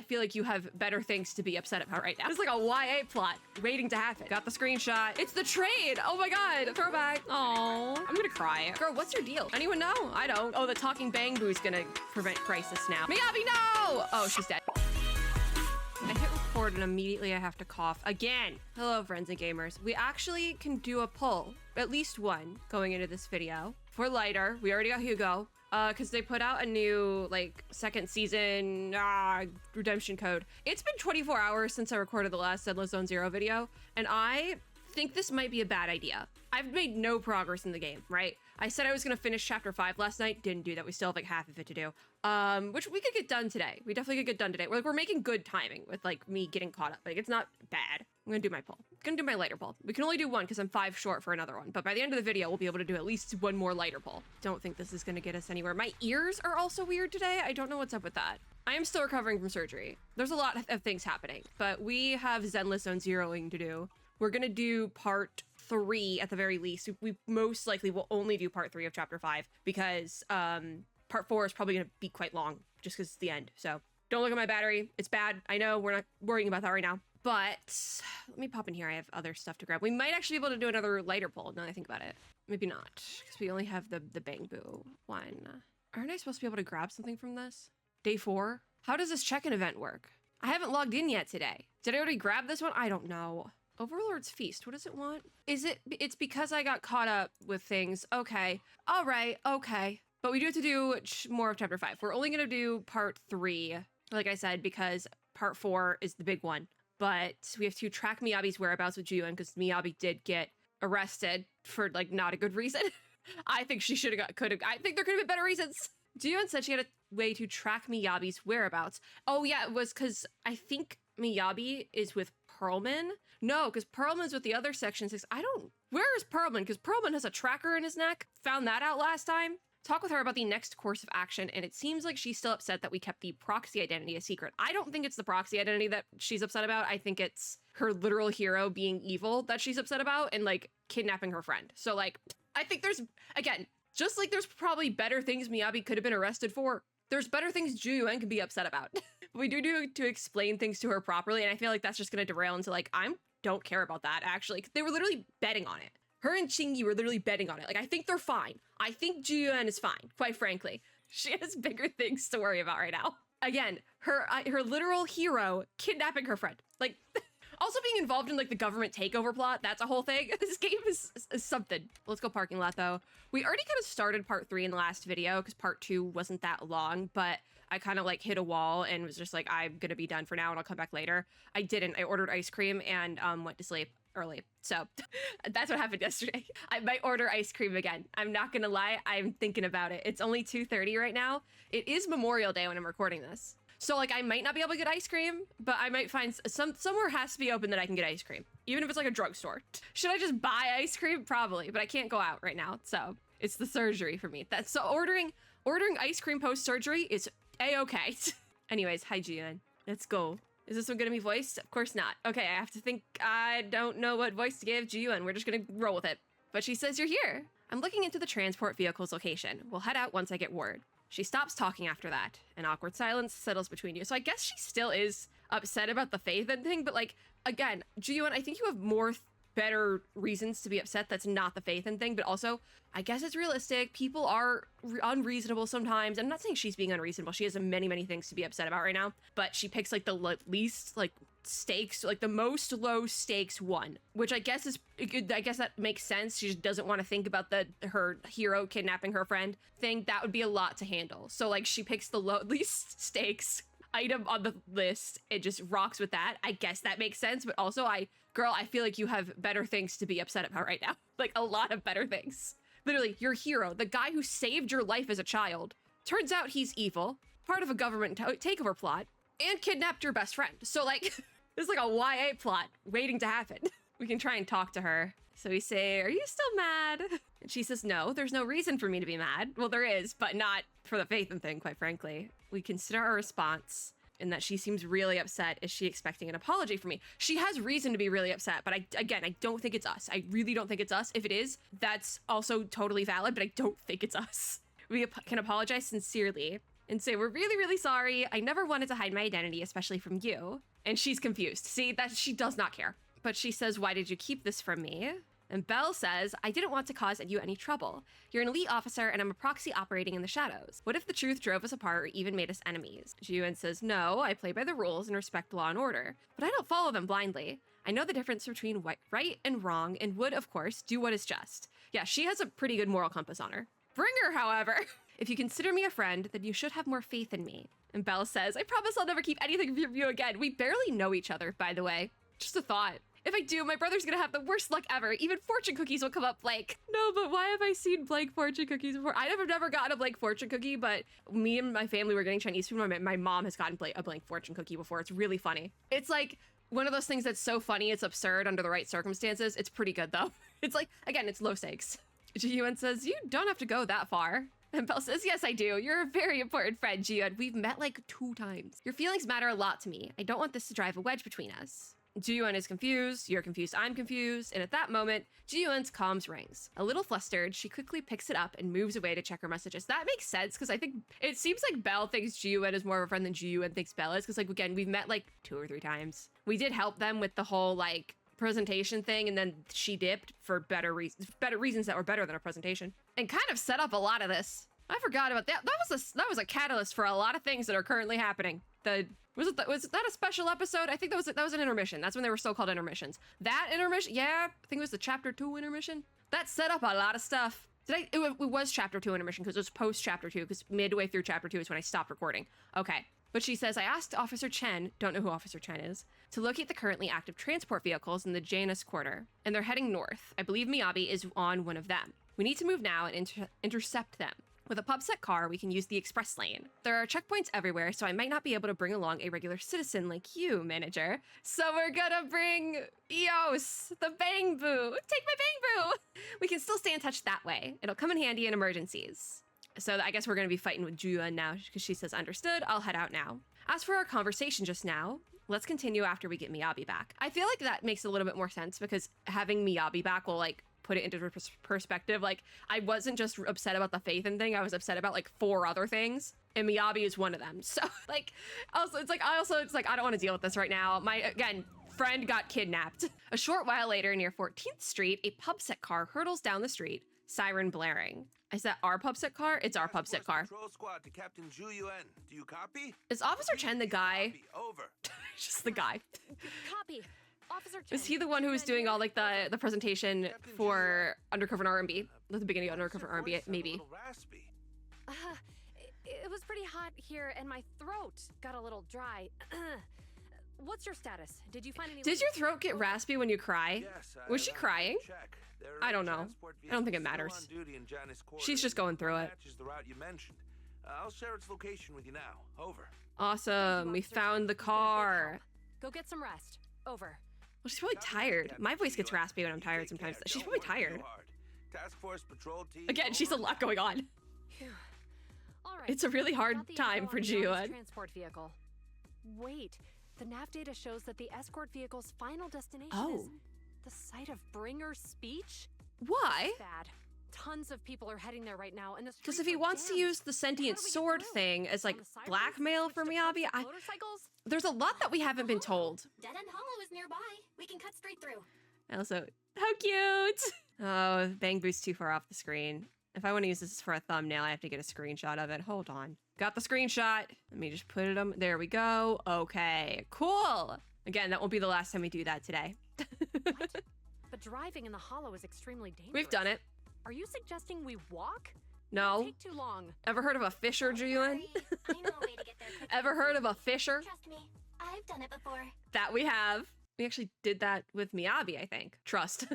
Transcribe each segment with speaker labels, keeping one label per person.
Speaker 1: I feel like you have better things to be upset about right now. It's like a YA plot waiting to happen. Got the screenshot. It's the trade. Oh my God. Throwback. Oh, I'm gonna cry. Girl, what's your deal? Anyone know? I don't. Oh, the talking bang boo's gonna prevent crisis now. MIYABI, no! Oh, she's dead. I hit record and immediately I have to cough again. Hello, friends and gamers. We actually can do a poll, at least one, going into this video. For lighter, we already got Hugo, because they put out a new, like, second season redemption code. It's been 24 hours since I recorded the last Zenless Zone Zero video, and I think this might be a bad idea. I've made no progress in the game, right? I said I was gonna finish chapter 5 last night, didn't do that. We still have like half of it to do, which we could get done today. We definitely could get done today. We're making good timing with like me getting caught up. Like it's not bad. I'm gonna do my poll. I'm gonna do my lighter poll. We can only do one because I'm 5 short for another one, but by the end of the video, we'll be able to do at least one more lighter poll. Don't think this is gonna get us anywhere. My ears are also weird today. I don't know what's up with that. I am still recovering from surgery. There's a lot of things happening, but we have Zenless Zone Zeroing to do. We're gonna do part 3 at the very least. We most likely will only do part 3 of chapter 5 because part 4 is probably gonna be quite long just because it's the end. So don't look at my battery. It's bad. I know we're not worrying about that right now, but let me pop in here. I have other stuff to grab. We might actually be able to do another lighter poll now that I think about it. Maybe not because we only have the bang boo one. Aren't I supposed to be able to grab something from this? Day 4? How does this check-in event work? I haven't logged in yet today. Did I already grab this one? I don't know. Overlord's Feast, what does it want? It's because I got caught up with things. Okay, all right, okay. But we do have to do more of chapter 5. We're only gonna do part 3, like I said, because part 4 is the big one. But we have to track MIYABI's whereabouts with Jiyun because MIYABI did get arrested for like not a good reason. I think she should have I think there could have been better reasons. Jiyun said she had a way to track MIYABI's whereabouts. Oh yeah, it was because I think MIYABI is with Pearlman? No, because Pearlman's with the other Section 6. Where is Pearlman? Because Pearlman has a tracker in his neck. Found that out last time. Talk with her about the next course of action, and it seems like she's still upset that we kept the proxy identity a secret. I don't think it's the proxy identity that she's upset about. I think it's her literal hero being evil that she's upset about and, like, kidnapping her friend. So, like, I think there's, again, just like there's probably better things MIYABI could have been arrested for, there's better things Jiyun can be upset about. We do to explain things to her properly, and I feel like that's just gonna derail into like, I don't care about that actually. 'Cause they were literally betting on it. Her and Chingy were literally betting on it. Like, I think they're fine. I think Jiyun is fine, quite frankly. She has bigger things to worry about right now. Again, her literal hero kidnapping her friend. Like, also being involved in like the government takeover plot, that's a whole thing. This game is something. Let's go parking lot though. We already kind of started part 3 in the last video because part 2 wasn't that long, but I kind of like hit a wall and was just like, I'm gonna be done for now and I'll come back later. I didn't. I ordered ice cream and went to sleep early. So that's what happened yesterday. I might order ice cream again. I'm not gonna lie, I'm thinking about it. It's only 2:30 right now. It is Memorial Day when I'm recording this. So like I might not be able to get ice cream, but I might find somewhere has to be open that I can get ice cream. Even if it's like a drugstore. Should I just buy ice cream? Probably, but I can't go out right now. So it's the surgery for me. That's so ordering ice cream post-surgery is a-okay. Anyways, hi Jiyun. Let's go. Is this one gonna be voiced? Of course not. Okay, I have to think. I don't know what voice to give Jiyun. We're just gonna roll with it. But she says you're here. I'm looking into the transport vehicle's location. We'll head out once I get word. She stops talking after that. An awkward silence settles between you. So I guess she still is upset about the Faithen thing, but like, again, Jiyun, I think you have more better reasons to be upset that's not the Faithen thing, but also, I guess it's realistic. People are unreasonable sometimes. I'm not saying she's being unreasonable. She has many, many things to be upset about right now, but she picks like the least like stakes, like the most low stakes one, which I guess that makes sense. She just doesn't want to think about her hero kidnapping her friend thing. That would be a lot to handle. So like she picks the least stakes item on the list. It just rocks with that. I guess that makes sense. But also girl, I feel like you have better things to be upset about right now. Like a lot of better things. Literally, your hero, the guy who saved your life as a child, turns out he's evil, part of a government takeover plot, and kidnapped your best friend. So like, this is like a YA plot waiting to happen. We can try and talk to her. So we say, are you still mad? And she says, no, there's no reason for me to be mad. Well, there is, but not for the Faithen thing, quite frankly. We consider our response in that she seems really upset. Is she expecting an apology from me? She has reason to be really upset, but I don't think it's us. I really don't think it's us. If it is, that's also totally valid, but I don't think it's us. We can apologize sincerely and say, we're really, really sorry. I never wanted to hide my identity, especially from you. And she's confused. See, that she does not care. But she says, why did you keep this from me? And Belle says, I didn't want to cause you any trouble. You're an elite officer and I'm a proxy operating in the shadows. What if the truth drove us apart or even made us enemies? Ji-Yuan says, no, I play by the rules and respect law and order, but I don't follow them blindly. I know the difference between right and wrong and would, of course, do what is just. Yeah, she has a pretty good moral compass on her. Bring her, however. If you consider me a friend, then you should have more faith in me. And Belle says, I promise I'll never keep anything from you again. We barely know each other, by the way. Just a thought. If I do, my brother's gonna have the worst luck ever. Even fortune cookies will come up blank. No, but why have I seen blank fortune cookies before? I have never gotten a blank fortune cookie, but me and my family were getting Chinese food. My mom has gotten a blank fortune cookie before. It's really funny. It's like one of those things that's so funny, it's absurd under the right circumstances. It's pretty good though. It's like, again, it's low stakes. Ji-Yuan says, you don't have to go that far. And Belle says, yes, I do. You're a very important friend, Ji-Yuan. We've met like 2 times. Your feelings matter a lot to me. I don't want this to drive a wedge between us. Ji-Yuan is confused, you're confused, I'm confused, and at that moment, Ji-Yuan's comms rings. A little flustered, she quickly picks it up and moves away to check her messages. That makes sense, because I think it seems like Belle thinks Ji-Yuan is more of a friend than Ji-Yuan thinks Belle is, because like, again, we've met like 2 or 3 times. We did help them with the whole like presentation thing, and then she dipped for better reasons that were better than a presentation, and kind of set up a lot of this. I forgot about that. That was a catalyst for a lot of things that are currently happening. Was that a special episode? I think that was an intermission. That's when they were still called intermissions. That intermission, yeah, I think it was the chapter 2 intermission. That set up a lot of stuff. It was chapter 2 intermission because it was post chapter 2 because midway through chapter 2 is when I stopped recording. Okay. But she says, I asked Officer Chen, don't know who Officer Chen is, to locate the currently active transport vehicles in the Janus Quarter, and they're heading north. I believe MIYABI is on one of them. We need to move now and intercept them. With a pubset car, we can use the express lane. There are checkpoints everywhere, so I might not be able to bring along a regular citizen like you, manager. So we're gonna bring Eos, the Bang Boo. Take my Bang Boo! We can still stay in touch that way. It'll come in handy in emergencies. So I guess we're gonna be fighting with Ji-Yuan now, because she says, understood, I'll head out now. As for our conversation just now, let's continue after we get MIYABI back. I feel like that makes a little bit more sense, because having MIYABI back will like put it into perspective. Like, I wasn't just upset about the Phaethon thing, I was upset about like 4 other things, and MIYABI is one of them. So like, it's like I don't want to deal with this right now. My, again, friend got kidnapped. A short while later, near 14th Street, a pubset car hurtles down the street, siren blaring. Is that our pubset car? It's our pubset car.
Speaker 2: Patrol squad to Captain Ji-Yuan. Do you copy?
Speaker 1: Is Officer Chen the guy?
Speaker 2: Over.
Speaker 1: Just the guy.
Speaker 3: Copy. Officer Chen.
Speaker 1: Is he the one who was doing all like the presentation for Undercover R&B? At the beginning of Undercover R&B, maybe.
Speaker 3: It was pretty hot here and my throat got a little dry. What's your status? Did you find any—
Speaker 1: Did your throat get raspy when you cry?
Speaker 2: Yes,
Speaker 1: Was she crying? I don't know. I don't think it matters. She's just going through it.
Speaker 2: The route you mentioned. I'll share its location with you now. Over.
Speaker 1: Awesome. We found the car.
Speaker 3: Go get some rest. Over.
Speaker 1: Well, she's probably tired. My voice gets raspy when I'm tired sometimes. She's probably tired.
Speaker 2: Task Force patrol team.
Speaker 1: Again, she's a lot going on.
Speaker 3: All right.
Speaker 1: It's a really hard time for Ji-Yuan.
Speaker 3: Transport vehicle. Wait, the nav data shows that the escort vehicle's final destination is the site of Bringer's speech?
Speaker 1: Why?
Speaker 3: Bad. Tons of people are heading there right now, and the
Speaker 1: because if he wants to use the sentient sword thing as like blackmail for MIYABI, there's a lot that we haven't been told.
Speaker 4: Dead End Hollow is nearby. We can cut straight through.
Speaker 1: Also, how cute! Oh, Bang Boo's too far off the screen. If I want to use this for a thumbnail, I have to get a screenshot of it. Hold on. Got the screenshot. Let me just put it on. There we go. Okay, cool. Again, that won't be the last time we do that today.
Speaker 3: What? But driving in the Hollow is extremely dangerous.
Speaker 1: We've done it.
Speaker 3: Are you suggesting we walk?
Speaker 1: No.
Speaker 3: It'll take too long.
Speaker 1: Ever heard of a fisher, Ji-Yuan?
Speaker 4: I know a way to get there quickly.
Speaker 1: Ever heard of a fisher?
Speaker 4: Trust me, I've done it before.
Speaker 1: That we have. We actually did that with MIYABI, I think. Trust.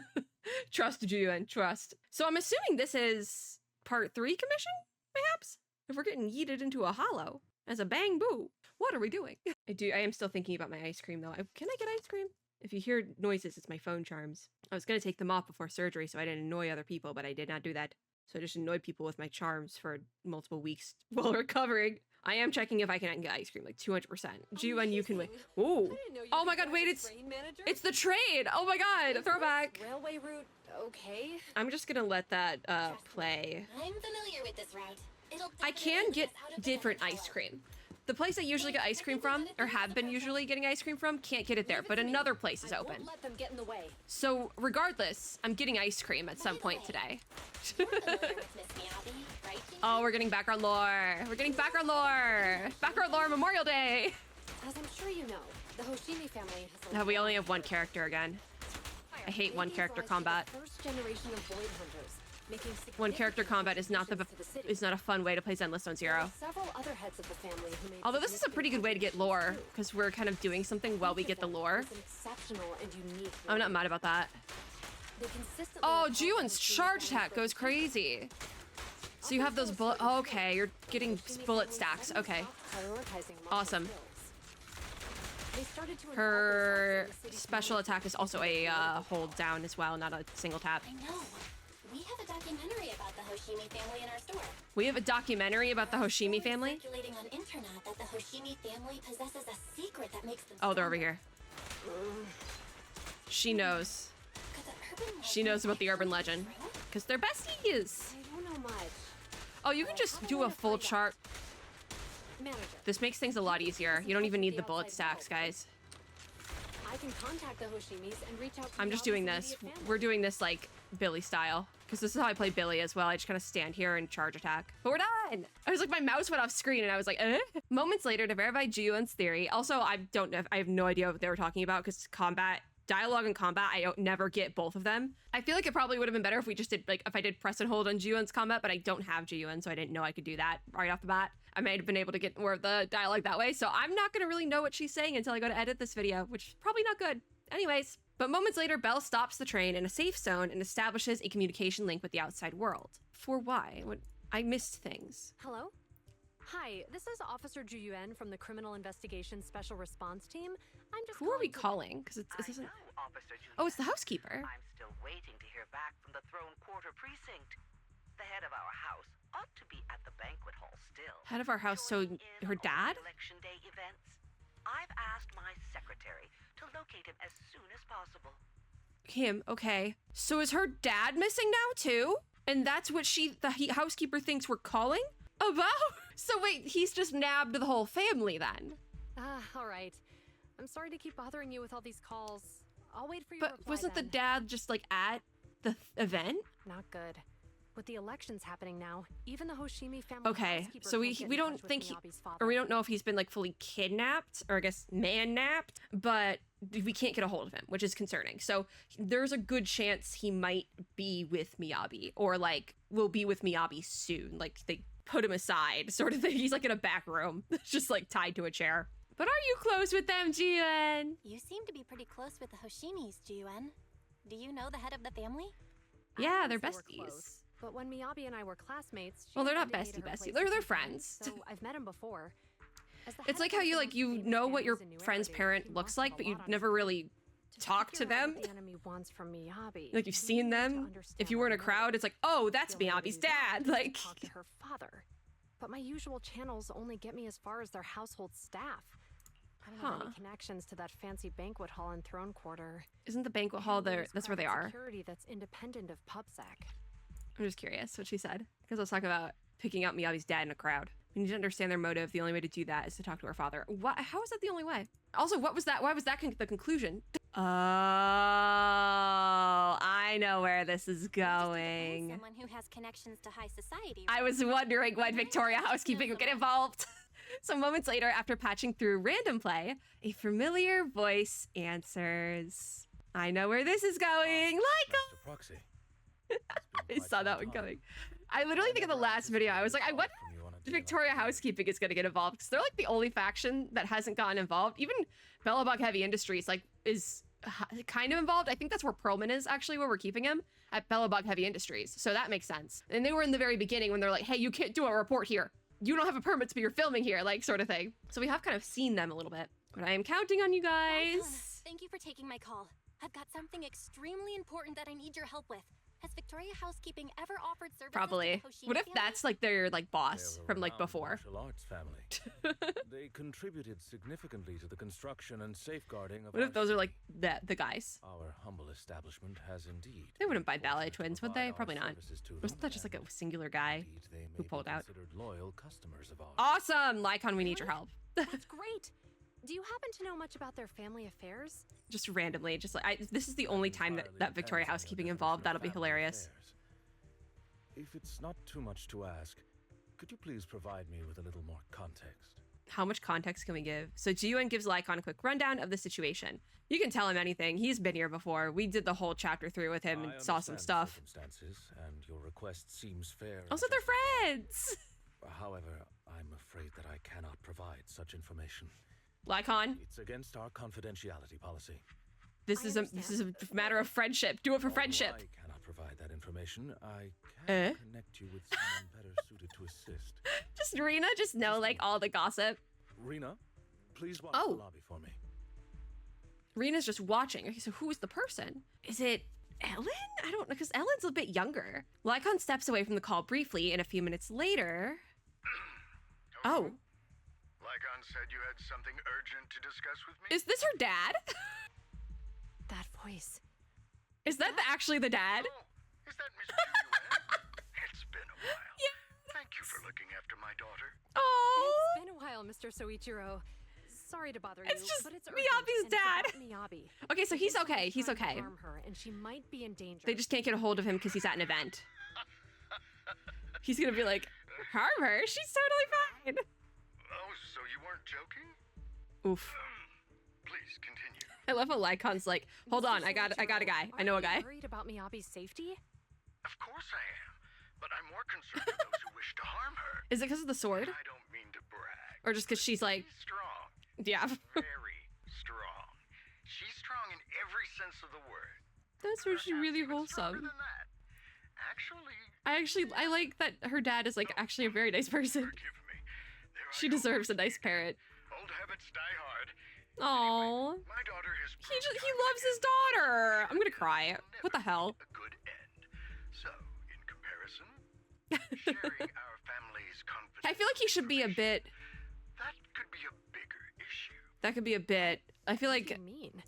Speaker 1: Trust, Ji-Yuan, trust. So I'm assuming this is part 3 commission, perhaps? If we're getting yeeted into a hollow as a Bang Boo. What are we doing? I am still thinking about my ice cream, though. Can I get ice cream? If you hear noises, it's my phone charms. I was going to take them off before surgery so I didn't annoy other people, but I did not do that. So I just annoyed people with my charms for multiple weeks while recovering. I am checking if I can get ice cream, like 200%. Ji-Yuan, you can wait. Ooh. Oh my god, wait, it's the train! Oh my god, throwback!
Speaker 3: Railway route, okay.
Speaker 1: I'm just gonna let that play.
Speaker 4: I'm familiar with this route.
Speaker 1: I can get different ice cream. The place I usually get ice cream from, or have been usually getting ice cream from, can't get it there, but another place is open.
Speaker 3: Let them get in the way.
Speaker 1: So regardless, I'm getting ice cream at some point today. Oh, we're getting background lore. We're getting background lore. Background lore Memorial Day.
Speaker 3: As I'm sure you know, the Hoshimi family has
Speaker 1: No, we only have one character again. I hate one character combat.
Speaker 3: First generation of Void hunters, making
Speaker 1: One character combat is not a fun way to play Zenless Zone Zero.
Speaker 3: Several other heads of the family who made
Speaker 1: Although this is a pretty good way to get lore, because we're kind of doing something while we get the lore. I'm not mad about that. Oh, Juwon's charge attack goes crazy. So you have those bullet. Oh, okay, you're getting bullet stacks. Okay. Awesome. Her special attack is also a hold down as well, not a single tap.
Speaker 4: I know. We have a documentary about the Hoshimi family in our store.
Speaker 1: We have a documentary about the Hoshimi family?
Speaker 4: Circulating on internet that the Hoshimi family possesses a secret that makes them.
Speaker 1: Oh, they're over here. She knows. She knows about the urban legend. Because they're besties.
Speaker 3: I don't know much.
Speaker 1: Oh, you can just do a full chart. This makes things a lot easier. You don't even need the bullet stacks, guys.
Speaker 3: I can contact the Hoshimis and reach out to
Speaker 1: I'm just doing this. We're doing this like Billy style. Because this is how I play Billy as well. I just kind of stand here and charge attack. But we're done! I was like, my mouse went off screen and I was like, eh? Moments later, to verify Juwon's theory. Also, I have no idea what they were talking about because dialogue and combat, I don't never get both of them. I feel like it probably would have been better if we just did, like, if I did press and hold on Juwon's combat, but I don't have Juwon, so I didn't know I could do that right off the bat. I might have been able to get more of the dialogue that way, so I'm not gonna really know what she's saying until I go to edit this video, which is probably not good. Anyways, but moments later, Belle stops the train in a safe zone and establishes a communication link with the outside world. For why? I missed things.
Speaker 3: Hello? Hi, this is Officer Juyuan from the Criminal Investigation Special Response Team. I'm just
Speaker 1: Who are we calling? Because this isn't... Oh, it's the housekeeper.
Speaker 5: I'm still waiting to hear back from the Throne Quarter Precinct. The head of our house ought to be at the banquet hall still.
Speaker 1: Head of our house, so her dad?
Speaker 5: Election day events. I've asked my secretary to locate him as soon as possible.
Speaker 1: Him, okay. So is her dad missing now too? And that's what the housekeeper thinks we're calling about? So wait, he's just nabbed the whole family then?
Speaker 3: All right. I'm sorry to keep bothering you with all these calls. I'll wait for your reply.
Speaker 1: But wasn't
Speaker 3: then.
Speaker 1: the dad just like at the event?
Speaker 3: Not good. With the elections happening now, even the Hoshimi family.
Speaker 1: Okay, so we don't think we don't know if he's been like fully kidnapped or I guess man-napped, but we can't get a hold of him, which is concerning. So there's a good chance he might be with MIYABI or like will be with MIYABI soon. Like they put him aside sort of thing. He's like in a back room, just like tied to a chair. But are you close with them, Jian?
Speaker 4: You seem to be pretty close with the Hoshimis, Jiyuan. Do you know the head of the family?
Speaker 1: Yeah, they're besties.
Speaker 3: But when MIYABI and I were classmates,
Speaker 1: well, they're not besties. They're friends.
Speaker 3: So I've met him before.
Speaker 1: It's like how you know what your friend's parent looks like, but you never really talk to them.
Speaker 3: The enemy wants from MIYABI.
Speaker 1: Like you've seen them. If you were in a crowd, it's like, oh, that's MIYABI's dad. Like
Speaker 3: talk to her father. But my usual channels only get me as far as their household staff. I don't have any connections to that fancy banquet hall in Throne Quarter.
Speaker 1: Isn't the banquet hall there? That's where they are.
Speaker 3: Security that's independent of PubSec.
Speaker 1: I'm just curious what she said. Because I was talking about picking out MIYABI's dad in a crowd. We need to understand their motive. The only way to do that is to talk to her father. How is that the only way? Also, what was that? Why was that the conclusion? Oh, I know where this is going.
Speaker 4: Someone who has connections to high society.
Speaker 1: I was wondering when Victoria Housekeeping would get involved. Some moments later, after patching through random play, a familiar voice answers. I know where this is going. Like
Speaker 6: Proxy.
Speaker 1: I saw that one coming. I literally think of the last video, I was like, I wonder if Victoria Housekeeping is going to get involved because they're like the only faction that hasn't gotten involved. Even Bellabog Heavy Industries like is kind of involved. I think that's where Perlman is actually, where we're keeping him, at Bellabog Heavy Industries. So that makes sense. And they were in the very beginning when they're like, hey, you can't do a report here. You don't have a permit to be filming here, like sort of thing. So we have kind of seen them a little bit. But I am counting on you guys.
Speaker 4: Thank you for taking my call. I've got something extremely important that I need your help with. Has Victoria Housekeeping ever offered services
Speaker 1: Probably.
Speaker 4: to the Hoshimi
Speaker 1: What if
Speaker 4: family?
Speaker 1: that's like their like boss
Speaker 6: They're a
Speaker 1: from like
Speaker 6: renowned
Speaker 1: before?
Speaker 6: martial arts family. They contributed significantly to the construction and safeguarding of
Speaker 1: What
Speaker 6: our
Speaker 1: if those are like
Speaker 6: city.
Speaker 1: the guys?
Speaker 6: Our humble establishment has indeed.
Speaker 1: They wouldn't buy
Speaker 6: been
Speaker 1: ballet
Speaker 6: fortunate to
Speaker 1: twins, would
Speaker 6: provide
Speaker 1: they?
Speaker 6: our
Speaker 1: Probably not.
Speaker 6: services to
Speaker 1: Wasn't
Speaker 6: them,
Speaker 1: that just like a
Speaker 6: and
Speaker 1: singular guy
Speaker 6: indeed they may
Speaker 1: who
Speaker 6: be
Speaker 1: pulled out?
Speaker 6: considered loyal customers of ours.
Speaker 1: Awesome, Lycon, we need your help.
Speaker 3: That's great. Do you happen to know much about their family affairs?
Speaker 1: Just randomly, just like this is the only time that
Speaker 6: Entirely
Speaker 1: Victoria
Speaker 6: depends on your
Speaker 1: Housekeeping
Speaker 6: definition
Speaker 1: involved.
Speaker 6: of
Speaker 1: That'll be
Speaker 6: family
Speaker 1: hilarious.
Speaker 6: affairs. If it's not too much to ask, could you please provide me with a little more context?
Speaker 1: How much context can we give? So Jiyuan gives Lycon a quick rundown of the situation. You can tell him anything. He's been here before. We did the whole chapter 3 with him and
Speaker 6: I
Speaker 1: saw some
Speaker 6: understand the
Speaker 1: stuff.
Speaker 6: circumstances, and your request seems fair. and
Speaker 1: Also, they're
Speaker 6: justified.
Speaker 1: friends.
Speaker 6: However, I'm afraid that I cannot provide such information.
Speaker 1: Lycon,
Speaker 6: It's against our confidentiality policy.
Speaker 1: this is a matter of friendship. Do it for
Speaker 6: Although
Speaker 1: friendship.
Speaker 6: I cannot provide that information. I
Speaker 1: Eh?
Speaker 6: can connect you with someone better suited to assist.
Speaker 1: Just Rena, just know like all the gossip.
Speaker 6: Rena, please watch
Speaker 1: Oh.
Speaker 6: the lobby for me.
Speaker 1: Rena's just watching. Okay, so who is the person? Is it Ellen? I don't know, because Ellen's a bit younger. Lycon steps away from the call briefly, and a few minutes later... Oh,
Speaker 7: Lycon said you had something urgent to discuss with me?
Speaker 1: is this her dad?
Speaker 3: That voice.
Speaker 1: Is that actually the dad?
Speaker 7: Oh, is that Miss Juliet? It's been a while.
Speaker 1: Yeah.
Speaker 7: Thank you for looking after my daughter.
Speaker 1: Oh,
Speaker 3: It's been a while, Mr. Soichiro. Sorry to bother
Speaker 1: It's
Speaker 3: you,
Speaker 1: just
Speaker 3: but it's urgent,
Speaker 1: Miyabi's
Speaker 3: and it's
Speaker 1: dad.
Speaker 3: about Miyabi.
Speaker 1: okay, so he's
Speaker 3: Someone's
Speaker 1: okay. He's
Speaker 3: trying to
Speaker 1: okay.
Speaker 3: harm her, and she might be in danger.
Speaker 1: They just can't get a hold of him because he's at an event. He's gonna be like, harm her? She's totally fine.
Speaker 7: Oh, so you weren't joking?
Speaker 1: Oof.
Speaker 7: Please continue.
Speaker 1: I love how Lycon's like, hold
Speaker 3: Mr.
Speaker 1: on, I got a
Speaker 3: Soichiro,
Speaker 1: guy. I know a
Speaker 3: aren't you
Speaker 1: guy.
Speaker 3: Worried about Miyabi's safety?
Speaker 7: Of course I am, but I'm more concerned with those who wish to harm her.
Speaker 1: Is it because of the sword?
Speaker 7: I don't mean to brag.
Speaker 1: Or just because she's like,
Speaker 7: She's strong.
Speaker 1: yeah.
Speaker 7: Very strong. She's strong in every sense of the word.
Speaker 1: That's where she
Speaker 7: Perhaps
Speaker 1: really
Speaker 7: even stronger
Speaker 1: wholesome.
Speaker 7: than that.
Speaker 1: I like that her dad is like actually a very nice person.
Speaker 7: Forgive me. There I
Speaker 1: She
Speaker 7: go
Speaker 1: deserves a
Speaker 7: once
Speaker 1: nice
Speaker 7: again.
Speaker 1: parent.
Speaker 7: Old habits die hard.
Speaker 1: Aww.
Speaker 7: My daughter has
Speaker 1: He
Speaker 7: proved
Speaker 1: just, he
Speaker 7: time
Speaker 1: loves his
Speaker 7: again
Speaker 1: daughter. I'm gonna
Speaker 7: that
Speaker 1: cry.
Speaker 7: there's
Speaker 1: What the
Speaker 7: never
Speaker 1: hell?
Speaker 7: A good end. So, in comparison, sharing our family's confidential
Speaker 1: I feel like he should be a bit.
Speaker 7: that could be a bigger issue.
Speaker 1: That could be a bit. I feel
Speaker 3: What do
Speaker 1: like
Speaker 3: you mean?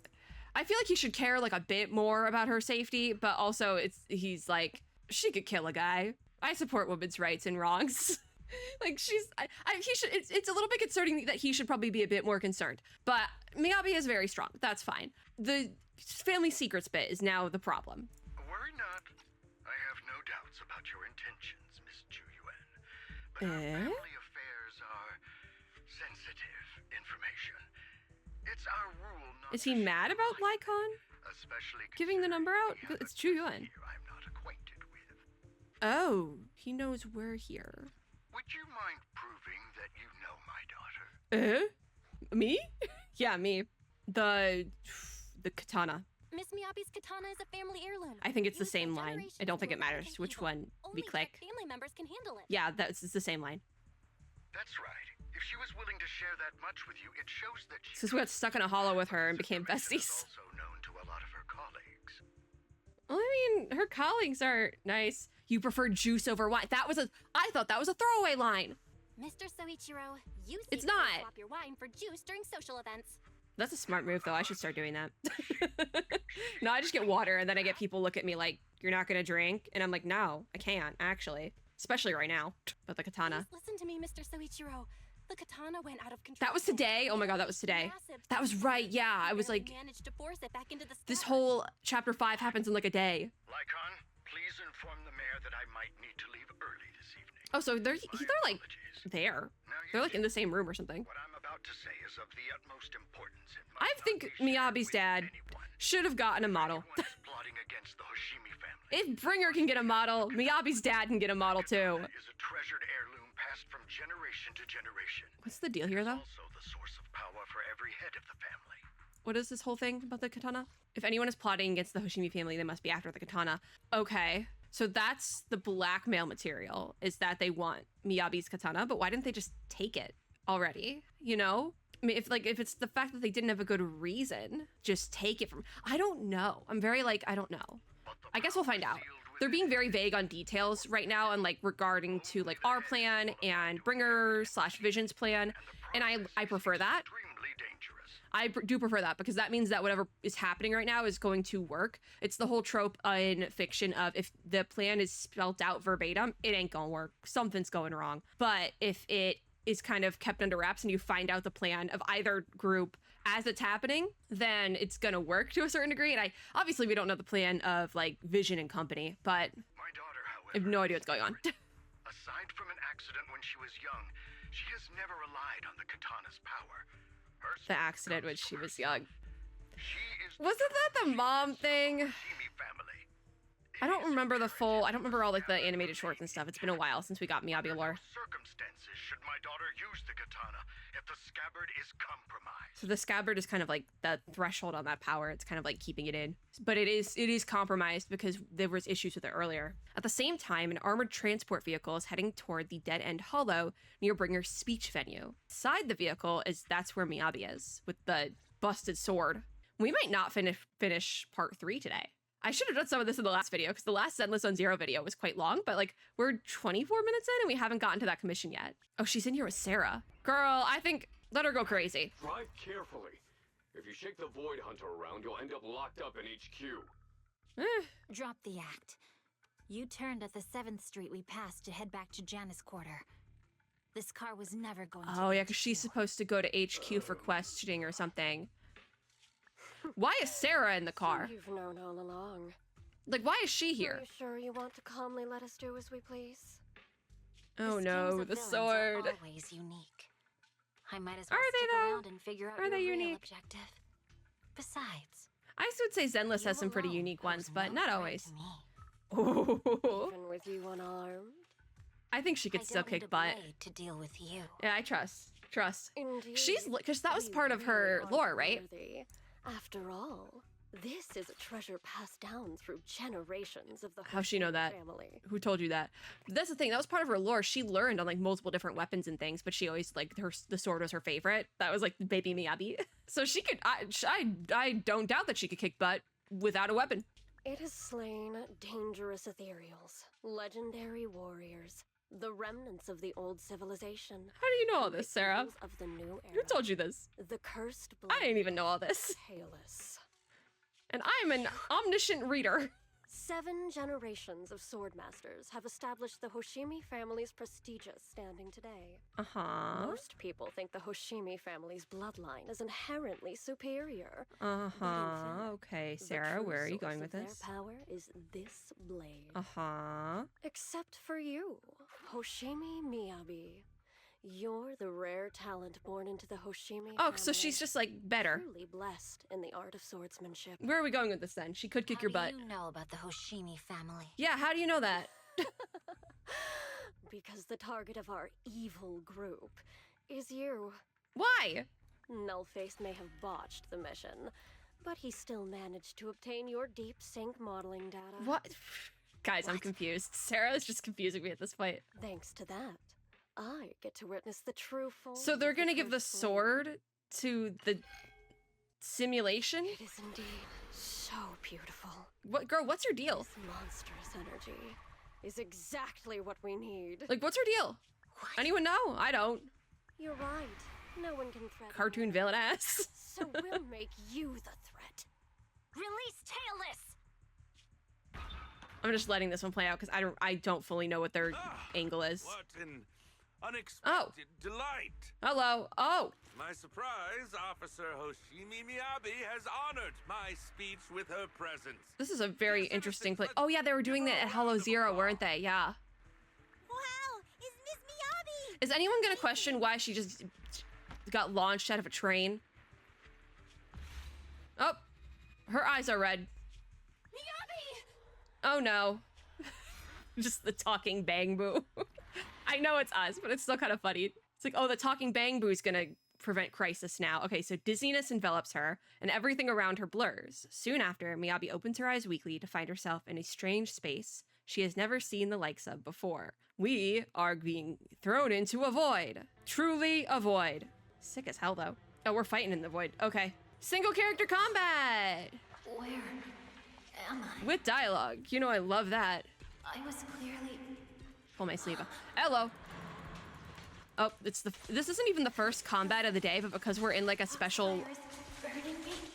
Speaker 1: he should care like a bit more about her safety, but also he's like she could kill a guy. I support women's rights and wrongs. Like he should. It's a little bit concerning that he should probably be a bit more concerned. But Miyabi is very strong. That's fine. The family secrets bit is now the problem.
Speaker 7: Worry not. I have no doubts about your intentions, Miss Juyuan. But our family affairs are sensitive information. It's our rule not
Speaker 1: Is he
Speaker 7: to
Speaker 1: mad
Speaker 7: share
Speaker 1: about
Speaker 7: like
Speaker 1: Lycon
Speaker 7: especially
Speaker 1: giving the number out?
Speaker 7: considering we have
Speaker 1: It's
Speaker 7: a
Speaker 1: Juyuan.
Speaker 7: here I'm not acquainted with.
Speaker 1: Oh, he knows we're here.
Speaker 7: Would you mind proving that you know my daughter?
Speaker 1: Me? Yeah, me. The katana.
Speaker 4: Miss Miyabi's katana is a family heirloom.
Speaker 1: I think it's the
Speaker 4: Used by
Speaker 1: same line. I
Speaker 4: generations
Speaker 1: don't think
Speaker 4: to
Speaker 1: it matters
Speaker 4: eradicate
Speaker 1: which
Speaker 4: evil.
Speaker 1: one we
Speaker 4: Only
Speaker 1: click.
Speaker 4: direct family members can handle it.
Speaker 1: Yeah, it's the same line.
Speaker 7: That's right. If she was willing to share that much with you, it shows that she
Speaker 1: Since we got stuck in a hollow with her and became
Speaker 7: Information is
Speaker 1: besties.
Speaker 7: also known to a lot of her colleagues.
Speaker 1: Well, I mean, her colleagues are nice. You prefer juice over wine. I thought that was a throwaway line.
Speaker 4: Mr. Soichiro, you
Speaker 1: It's
Speaker 4: secretly
Speaker 1: not.
Speaker 4: swap your wine for juice during social events.
Speaker 1: That's a smart move, though. I should start doing that. No, I just get water, and then I get people look at me like, you're not gonna drink? And I'm like, no, I can't, actually. Especially right now. But the katana.
Speaker 4: Please listen to me, Mr. Soichiro. The katana went out of control.
Speaker 1: That was today? Oh my god, that was today.
Speaker 4: Massive.
Speaker 1: That was right, yeah. I was
Speaker 4: Barely
Speaker 1: like,
Speaker 4: managed to force it back into the
Speaker 1: this
Speaker 4: scabbard.
Speaker 1: whole chapter 5 happens in like a day.
Speaker 7: Lycon, please inform the mayor that I might need to leave early this evening.
Speaker 1: Oh, so they're like
Speaker 7: Apologies.
Speaker 1: there.
Speaker 7: Now you
Speaker 1: They're like in
Speaker 7: see,
Speaker 1: the same room or something.
Speaker 7: what I'm about to say is of the utmost importance in my
Speaker 1: I think Miyabi's dad should have gotten a model.
Speaker 7: Anyone is plotting against the Hoshimi family.
Speaker 1: If Bringer can get a model, Miyabi's dad can get a model too.
Speaker 7: Is a treasured heirloom passed from generation to generation.
Speaker 1: What's the deal here, though?
Speaker 7: Also the source of power for every head of the family.
Speaker 1: What is this whole thing about the katana? If anyone is plotting against the Hoshimi family, they must be after the katana. Okay, so that's the blackmail material, is that they want Miyabi's katana, but why didn't they just take it already? You know? I mean, if it's the fact that they didn't have a good reason, just take it from... I don't know. I'm very like, I don't know.
Speaker 7: But the
Speaker 1: I guess we'll find
Speaker 7: power
Speaker 1: out.
Speaker 7: sealed
Speaker 1: they're being very vague on details right now and like regarding to like our plan and Bringer / Vision's plan. And I prefer that.
Speaker 7: Extremely dangerous.
Speaker 1: I do prefer that because that means that whatever is happening right now is going to work. It's the whole trope in fiction of if the plan is spelt out verbatim, it ain't gonna work. Something's going wrong. But if it is kind of kept under wraps and you find out the plan of either group as it's happening, then it's gonna work to a certain degree. And obviously we don't know the plan of like Vision and company, but
Speaker 7: My daughter, however,
Speaker 1: I have no idea what's going on.
Speaker 7: aside from an accident when she was young, she has never relied on the katana's power. Her
Speaker 1: The
Speaker 7: strength
Speaker 1: accident when
Speaker 7: comes
Speaker 1: she
Speaker 7: from
Speaker 1: was
Speaker 7: within.
Speaker 1: young.
Speaker 7: She is
Speaker 1: Wasn't that the mom thing?
Speaker 7: Hoshimi family.
Speaker 1: I don't remember the full, I don't remember all like the animated shorts and stuff. It's been a while since we got MIYABI lore.
Speaker 7: Circumstances should my daughter use the katana if the scabbard is compromised.
Speaker 1: So the scabbard is kind of like the threshold on that power. It's kind of like keeping it in. But it is compromised because there was issues with it earlier. At the same time, an armored transport vehicle is heading toward the Dead End Hollow near Bringer's speech venue. Inside the vehicle that's where MIYABI is, with the busted sword. We might not finish part 3 today. I should have done some of this in the last video because the last Zenless Zone Zero video was quite long, but like we're 24 minutes in and we haven't gotten to that commission yet. Oh, she's in here with Sarah. Girl, I think let her go crazy.
Speaker 8: Drive carefully. If you shake the Void Hunter around, you'll end up locked up in HQ.
Speaker 9: Drop the act. You turned at the 7th Street we passed to head back to Janice Quarter. This car was never going to
Speaker 1: Oh yeah, because
Speaker 9: HQ.
Speaker 1: she's supposed to go to HQ for questioning or something. Why is Sarah in the car?
Speaker 3: You've known all along.
Speaker 1: Like, why is she
Speaker 3: Are
Speaker 1: here?
Speaker 3: you sure you want to calmly let us do as we please?
Speaker 1: Oh
Speaker 9: schemes
Speaker 1: no,
Speaker 9: of
Speaker 1: the
Speaker 9: villains
Speaker 1: sword.
Speaker 9: Are always unique. I might as well
Speaker 1: Are they,
Speaker 9: stick
Speaker 1: though?
Speaker 9: around and figure out
Speaker 1: Are
Speaker 9: your
Speaker 1: they
Speaker 9: real
Speaker 1: unique?
Speaker 9: objective. Besides,
Speaker 1: I would say Zenless has
Speaker 9: you
Speaker 1: some pretty
Speaker 9: alone
Speaker 1: unique
Speaker 9: pose
Speaker 1: ones, but
Speaker 9: no
Speaker 1: not
Speaker 9: threat
Speaker 1: always.
Speaker 9: to me.
Speaker 1: Oh,
Speaker 3: Even with you unarmed?
Speaker 1: I think she could
Speaker 9: I
Speaker 1: still
Speaker 9: don't need
Speaker 1: kick
Speaker 9: a
Speaker 1: butt.
Speaker 9: blade to deal with you.
Speaker 1: Yeah, I trust.
Speaker 3: Indeed.
Speaker 1: She's because that was
Speaker 3: We
Speaker 1: part of her
Speaker 3: really
Speaker 1: lore,
Speaker 3: are
Speaker 1: right?
Speaker 3: worthy. After all, this is a treasure passed down through generations of the
Speaker 1: How's she know
Speaker 3: Hoshimi
Speaker 1: that?
Speaker 3: family.
Speaker 1: Who told you that? That's the thing. That was part of her lore. She learned on like multiple different weapons and things, but she always like the sword was her favorite. That was like baby MIYABI. So she could. I don't doubt that she could kick butt without a weapon.
Speaker 3: It has slain dangerous ethereals, legendary warriors, the remnants of the old civilization.
Speaker 1: How do you know all
Speaker 3: the
Speaker 1: this, Sarah?
Speaker 3: evils of the new
Speaker 1: Who
Speaker 3: era.
Speaker 1: told you this?
Speaker 3: The cursed
Speaker 1: I didn't even know all this.
Speaker 3: Talus.
Speaker 1: And I'm an omniscient reader.
Speaker 3: 7 generations of swordmasters have established the Hoshimi family's prestigious standing today.
Speaker 1: Uh-huh.
Speaker 3: Most people think the Hoshimi family's bloodline is inherently superior.
Speaker 1: Uh-huh. Okay,
Speaker 3: The
Speaker 1: Sarah,
Speaker 3: true
Speaker 1: where are you
Speaker 3: source
Speaker 1: going
Speaker 3: of
Speaker 1: with
Speaker 3: their
Speaker 1: this?
Speaker 3: power is this blade.
Speaker 1: Uh-huh.
Speaker 3: Except for you, Hoshimi MIYABI. You're the rare talent born into the Hoshimi
Speaker 1: Oh, so
Speaker 3: family,
Speaker 1: she's just like better.
Speaker 3: truly blessed in the art of swordsmanship.
Speaker 1: Where are we going with this then? She could kick
Speaker 9: How
Speaker 1: your
Speaker 9: do
Speaker 1: butt.
Speaker 9: you know about the Hoshimi family?
Speaker 1: Yeah, how do you know that?
Speaker 3: Because the target of our evil group is you.
Speaker 1: Why?
Speaker 3: Nullface may have botched the mission, but he still managed to obtain your deep sync modeling data.
Speaker 1: What? Guys, I'm confused. Sarah is just confusing me at this point.
Speaker 3: Thanks to that, I get to witness the true form.
Speaker 1: So they're
Speaker 3: of
Speaker 1: gonna give the
Speaker 3: cursed blade.
Speaker 1: sword to the simulation?
Speaker 3: It is indeed so beautiful.
Speaker 1: What, girl, what's your deal?
Speaker 3: This monstrous energy is exactly what we need.
Speaker 1: Like, what's her deal? Anyone know? I don't.
Speaker 3: You're right. No one can threaten
Speaker 1: Cartoon
Speaker 3: me.
Speaker 1: villain ass.
Speaker 3: So we'll make you the threat.
Speaker 9: Release Talus!
Speaker 1: I'm just letting this one play out because I don't fully know what their angle is.
Speaker 2: What an unexpected delight.
Speaker 1: Hello. Oh.
Speaker 2: To my surprise, Officer Hoshimi MIYABI has honored my speech with her presence.
Speaker 1: This is a very interesting place. Oh yeah, they were doing that at HoYoZero, weren't they? Yeah.
Speaker 4: Wow, is Miss MIYABI?
Speaker 1: Is anyone gonna question why she just got launched out of a train? Oh, her eyes are red. Oh no. Just the talking bang boo. I know it's us, but it's still kind of funny. It's like, oh, the talking bang boo's gonna prevent crisis now. Okay, so dizziness envelops her, and everything around her blurs. Soon after, MIYABI opens her eyes weakly to find herself in a strange space she has never seen the likes of before. We are being thrown into a void. Truly a void. Sick as hell, though. Oh, we're fighting in the void. Okay. Single character combat!
Speaker 9: Where am I?
Speaker 1: With dialogue. You know I love that.
Speaker 9: I was clearly...
Speaker 1: Pull my sleeve up. Hello. Oh, this isn't even the first combat of the day, but because we're in like a special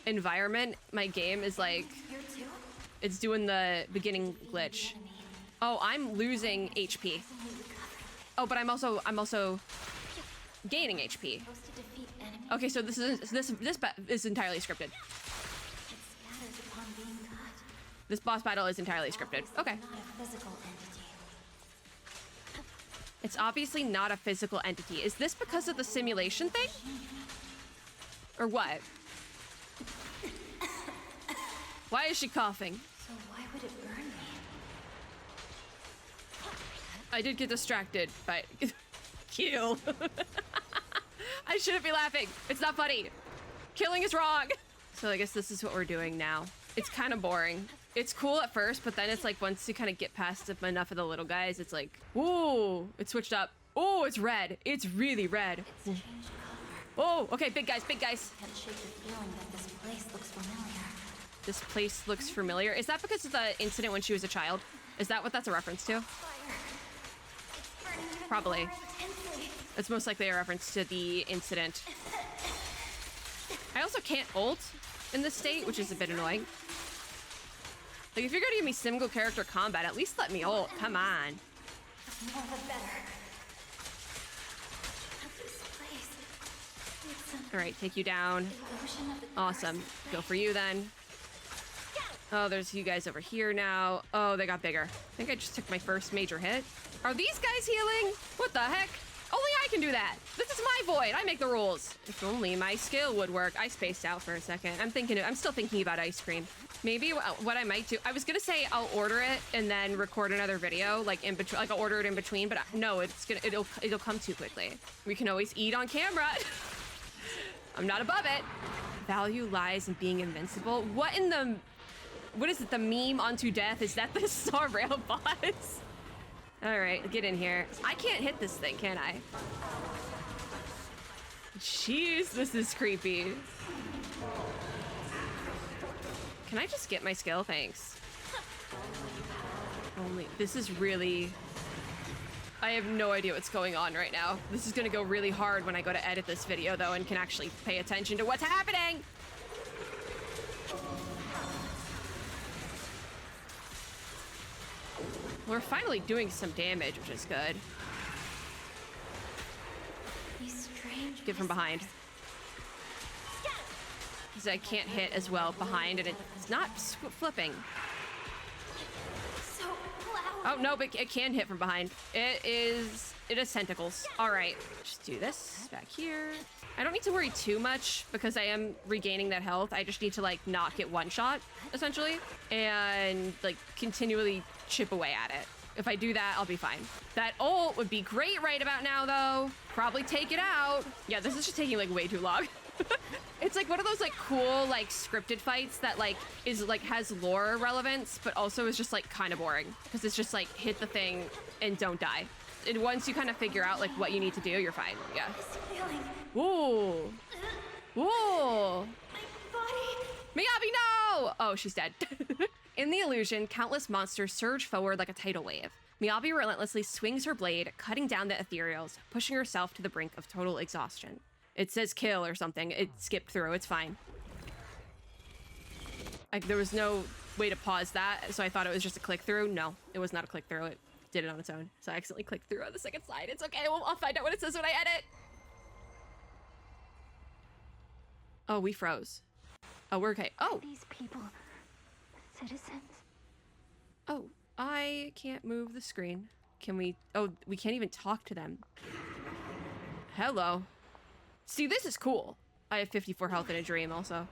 Speaker 1: environment, my game is like, it's doing the beginning glitch. Oh, I'm losing HP. Oh, but I'm also gaining HP. Okay, so this is entirely scripted. This boss battle is entirely scripted. Okay. It's obviously not a physical entity. Is this because of the simulation thing? Or what? Why is she coughing?
Speaker 9: So why would it burn me?
Speaker 1: I did get distracted by... Kill. I shouldn't be laughing. It's not funny. Killing is wrong. So I guess this is what we're doing now. It's kind of boring. It's cool at first, but then it's like once you kind of get past enough of the little guys, it's like, ooh, it switched up. Oh, it's red. It's really red.
Speaker 9: It's changed color.
Speaker 1: Oh, okay, big guys, big guys.
Speaker 9: I can't shake the feeling that this place looks familiar.
Speaker 1: This place looks familiar. Is that because of the incident when she was a child? Is that what that's a reference to? Probably. It's most likely a reference to the incident. I also can't ult in this state, which is a bit annoying. Like, if you're gonna give me single character combat, at least let me ult. Come on.
Speaker 9: More the better. This place.
Speaker 1: All right, take you down. Awesome. Go for you then. Oh, there's you guys over here now. Oh, they got bigger. I think I just took my first major hit. Are these guys healing? What the heck? Only I can do that. This is my void. I make the rules. If only my skill would work. I spaced out for a second. I'm still thinking about ice cream. Maybe what I might do, I was gonna say I'll order it and then record another video, like in between, like I'll order it in between, but no, it'll come too quickly. We can always eat on camera. I'm not above it. Value lies in being invincible. What is it, the meme unto death? Is that the Star Rail boss? All right, get in here. I can't hit this thing, can I? Jeez, this is creepy. Can I just get my skill? Thanks. This is really... I have no idea what's going on right now. This is gonna go really hard when I go to edit this video, though, and can actually pay attention to what's happening. We're finally doing some damage, which is good. Get from behind. Because I can't hit as well behind, and it's not flipping.
Speaker 9: So loud.
Speaker 1: Oh, no, but it can hit from behind. It has tentacles. All right, just do this back here. I don't need to worry too much because I am regaining that health. I just need to like not get one shot, essentially, and like continually chip away at it. If I do that, I'll be fine. That ult would be great right about now, though. Probably take it out. Yeah, this is just taking like way too long. It's like one of those like cool like scripted fights that like is like has lore relevance, but also is just like kind of boring because it's just like hit the thing and don't die. And once you kind of figure out like what you need to do, you're fine. Yeah. Ooh. Ooh. MIYABI, no! Oh, she's dead. In the illusion, countless monsters surge forward like a tidal wave. MIYABI relentlessly swings her blade, cutting down the ethereals, pushing herself to the brink of total exhaustion. It says kill or something. It skipped through. It's fine. Like, there was no way to pause that, so I thought it was just a click through. No, it was not a click through. It did it on its own. So I accidentally clicked through on the second slide. It's okay. I'll find out what it says when I edit. Oh, we froze. Oh, we're okay. Oh.
Speaker 3: These people, citizens.
Speaker 1: Oh, I can't move the screen. Can we? Oh, we can't even talk to them. Hello. See, this is cool. I have 54 health in a dream also.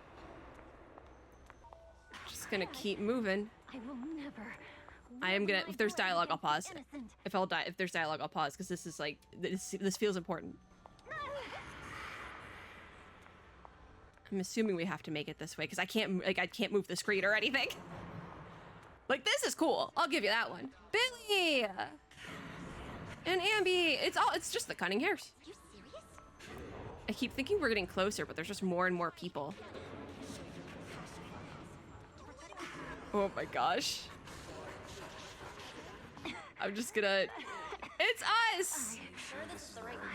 Speaker 1: Just gonna keep moving.
Speaker 3: I will never.
Speaker 1: I am gonna, if there's dialogue, I'll pause. If there's dialogue, I'll pause, because this is like, this feels important. I'm assuming we have to make it this way, because I can't move the screen or anything. Like, this is cool. I'll give you that one. Billy! And Ambi! It's just the cunning hairs.
Speaker 4: Are you serious?
Speaker 1: I keep thinking we're getting closer, but there's just more and more people. Oh my gosh. I'm just gonna... It's us!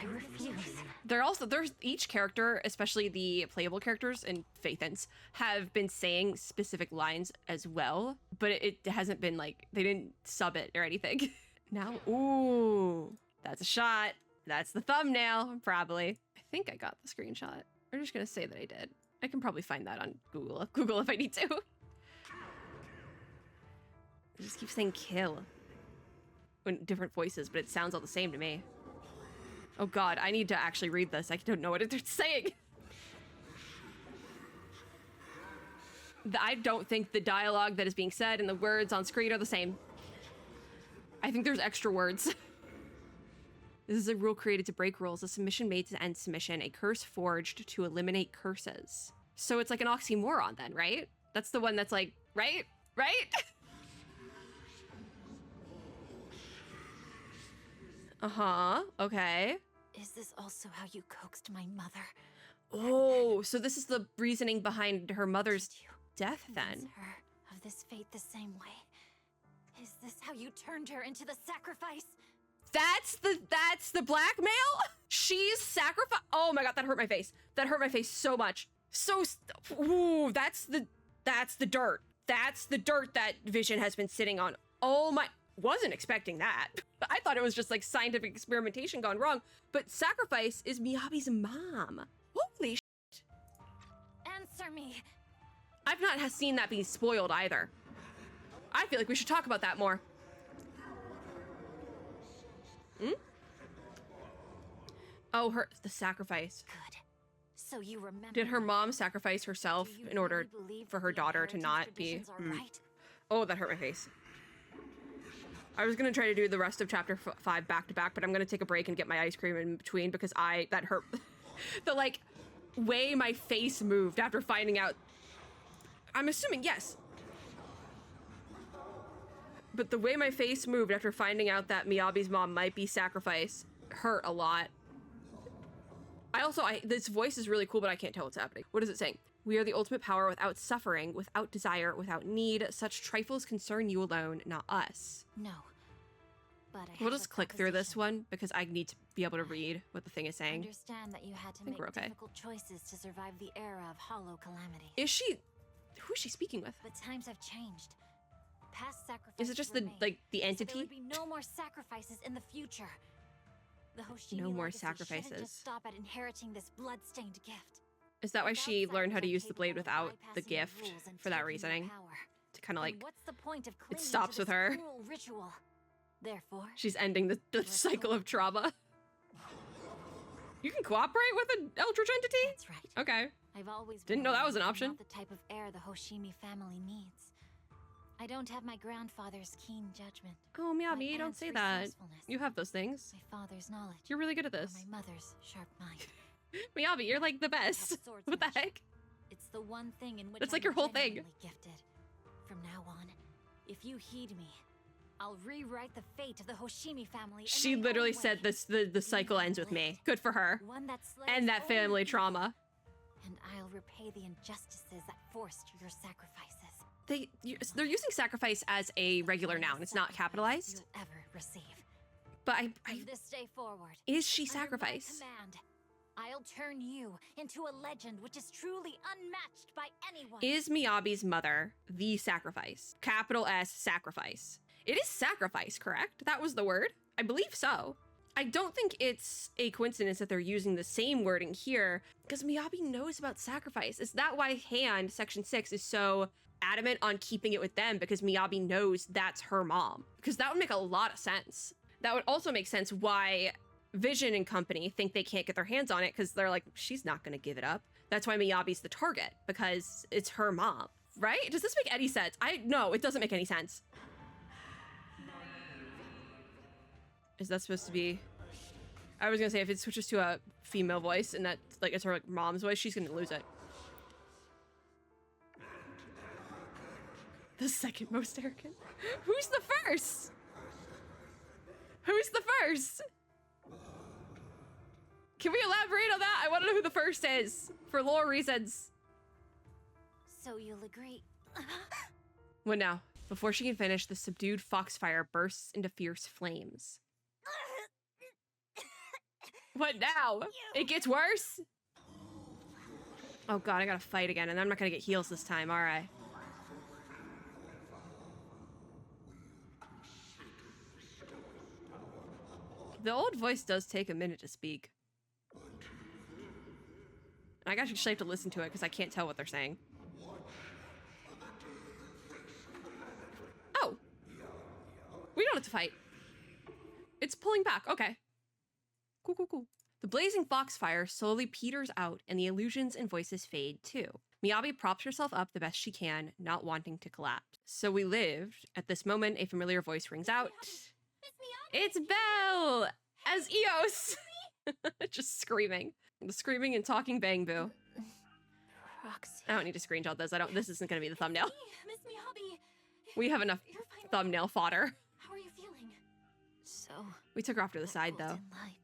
Speaker 9: I refuse.
Speaker 1: There's each character, especially the playable characters and Faithans, have been saying specific lines as well, but it hasn't been like, they didn't sub it or anything. Now, ooh, that's a shot. That's the thumbnail, probably. I think I got the screenshot. I'm just gonna say that I did. I can probably find that on Google if I need to. It just keeps saying kill in different voices, but it sounds all the same to me. Oh god, I need to actually read this. I don't know what it's saying. I don't think the dialogue that is being said and the words on screen are the same. I think there's extra words. This is a rule created to break rules, a submission made to end submission, a curse forged to eliminate curses. So it's like an oxymoron then, right? That's the one that's like, right? Right? Uh-huh, okay.
Speaker 9: Is this also how you coaxed my mother?
Speaker 1: Oh, so this is the reasoning behind her mother's death then.
Speaker 9: Convince her of this fate the same way. Is this how you turned her into the sacrifice?
Speaker 1: That's the blackmail? She's sacrifice. Oh my god, that hurt my face. That hurt my face so much. Ooh, that's the dirt. That's the dirt that Vision has been sitting on. Oh my, wasn't expecting that. I thought it was just like scientific experimentation gone wrong, but Sacrifice is MIYABI's mom. Holy shit.
Speaker 9: Answer me.
Speaker 1: I've not seen that being spoiled either. I feel like we should talk about that more. Hmm? Oh, the sacrifice.
Speaker 9: Good. So you remember.
Speaker 1: Did her mom sacrifice herself in order for her daughter to not be...
Speaker 9: Right?
Speaker 1: Oh, that hurt my face. I was gonna try to do the rest of chapter 5 back to back, but I'm gonna take a break and get my ice cream in between because that hurt. The like way my face moved after finding out. I'm assuming yes. But the way my face moved after finding out that MIYABI's mom might be Sacrifice hurt a lot. This voice is really cool, but I can't tell what's happening. What is it saying? We are the ultimate power without suffering, without desire, without need. Such trifles concern you alone, not us.
Speaker 9: No. But
Speaker 1: We'll just click through this one because I need to be able to read what the thing is saying.
Speaker 9: Understand that you had to make difficult choices to survive the era of hollow calamity.
Speaker 1: Who is she speaking with?
Speaker 9: But times have changed. Past sacrifices.
Speaker 1: Is it just the entity?
Speaker 9: So there would be no more sacrifices in the future. The Hoshimi
Speaker 1: No more
Speaker 9: legacy
Speaker 1: sacrifices.
Speaker 9: shouldn't just stop at inheriting this blood-stained gift.
Speaker 1: Is that why she
Speaker 9: Without
Speaker 1: learned how to use the
Speaker 9: sacrifice
Speaker 1: blade
Speaker 9: capable of
Speaker 1: without the
Speaker 9: bypassing
Speaker 1: gift
Speaker 9: rules and
Speaker 1: for that
Speaker 9: taking their
Speaker 1: reasoning?
Speaker 9: power,
Speaker 1: To kind of
Speaker 9: then
Speaker 1: like,
Speaker 9: what's the point of
Speaker 1: it
Speaker 9: clinging
Speaker 1: stops
Speaker 9: to
Speaker 1: with
Speaker 9: this
Speaker 1: her.
Speaker 9: cruel ritual? Therefore,
Speaker 1: She's ending the cycle of trauma. You can cooperate with an Eldritch entity?
Speaker 9: that's right.
Speaker 1: Okay.
Speaker 9: I've always
Speaker 1: Didn't know that was an
Speaker 9: I'm
Speaker 1: option.
Speaker 9: Not the type of heir the Hoshimi family needs. I don't have my grandfather's keen judgment.
Speaker 1: Oh,
Speaker 9: my
Speaker 1: MIYABI, you don't
Speaker 9: aunt's
Speaker 1: say that.
Speaker 9: resourcefulness,
Speaker 1: You have those things.
Speaker 9: my father's knowledge,
Speaker 1: You're really good at
Speaker 9: or
Speaker 1: this.
Speaker 9: my mother's sharp mind.
Speaker 1: MIYABI, you're like the best.
Speaker 9: Have swords
Speaker 1: What the
Speaker 9: much.
Speaker 1: heck?
Speaker 9: It's the one thing in which
Speaker 1: That's like
Speaker 9: I'm
Speaker 1: your whole thing.
Speaker 9: genuinely gifted. From now on, if you heed me, I'll rewrite the fate of the Hoshimi family.
Speaker 1: She
Speaker 9: in my
Speaker 1: literally
Speaker 9: own
Speaker 1: said
Speaker 9: way.
Speaker 1: the cycle ends with me. Good for her.
Speaker 9: One that slays
Speaker 1: And that
Speaker 9: only
Speaker 1: family
Speaker 9: evil.
Speaker 1: trauma.
Speaker 9: And I'll repay the injustices that forced your sacrifices.
Speaker 1: They're using sacrifice as a regular noun. It's not capitalized.
Speaker 9: You'll ever receive.
Speaker 1: But
Speaker 9: From this day forward,
Speaker 1: is she
Speaker 9: under my
Speaker 1: sacrifice?
Speaker 9: command, I'll turn you into a legend which is truly unmatched by anyone.
Speaker 1: Is MIYABI's mother the sacrifice? Capital S sacrifice. It is sacrifice, correct? That was the word? I believe so. I don't think it's a coincidence that they're using the same wording here because MIYABI knows about sacrifice. Is that why Hand, Section 6, is so adamant on keeping it with them because MIYABI knows that's her mom? Because that would make a lot of sense. That would also make sense why Vision and company think they can't get their hands on it because they're like, she's not going to give it up. That's why MIYABI's the target because it's her mom, right? Does this make any sense? No, it doesn't make any sense. Is that supposed to be... I was gonna say if it switches to a female voice and that like it's her like mom's voice, she's gonna lose it. The second most arrogant. Who's the first? Who's the first? Can we elaborate on that? I want to know who the first is for lore reasons.
Speaker 9: So you'll agree.
Speaker 1: What now? Before she can finish, the subdued foxfire bursts into fierce flames. What now? It gets worse? Oh god, I gotta fight again, and I'm not gonna get heals this time, alright. The old voice does take a minute to speak. I actually have to listen to it because I can't tell what they're saying. Oh. We don't have to fight. It's pulling back. Okay. Cool, cool, cool. The blazing foxfire slowly peters out and the illusions and voices fade too. MIYABI props herself up the best she can, not wanting to collapse. So we lived. At this moment, a familiar voice rings out. It's Belle! As Eos! Just screaming. The screaming and talking bang boo.
Speaker 3: Roxy.
Speaker 1: I don't need to screenshot this. This isn't gonna be the thumbnail.
Speaker 3: Miss MIYABI.
Speaker 1: We have enough thumbnail fodder.
Speaker 3: How are you feeling?
Speaker 9: So,
Speaker 1: We took her off to the side though.
Speaker 9: golden light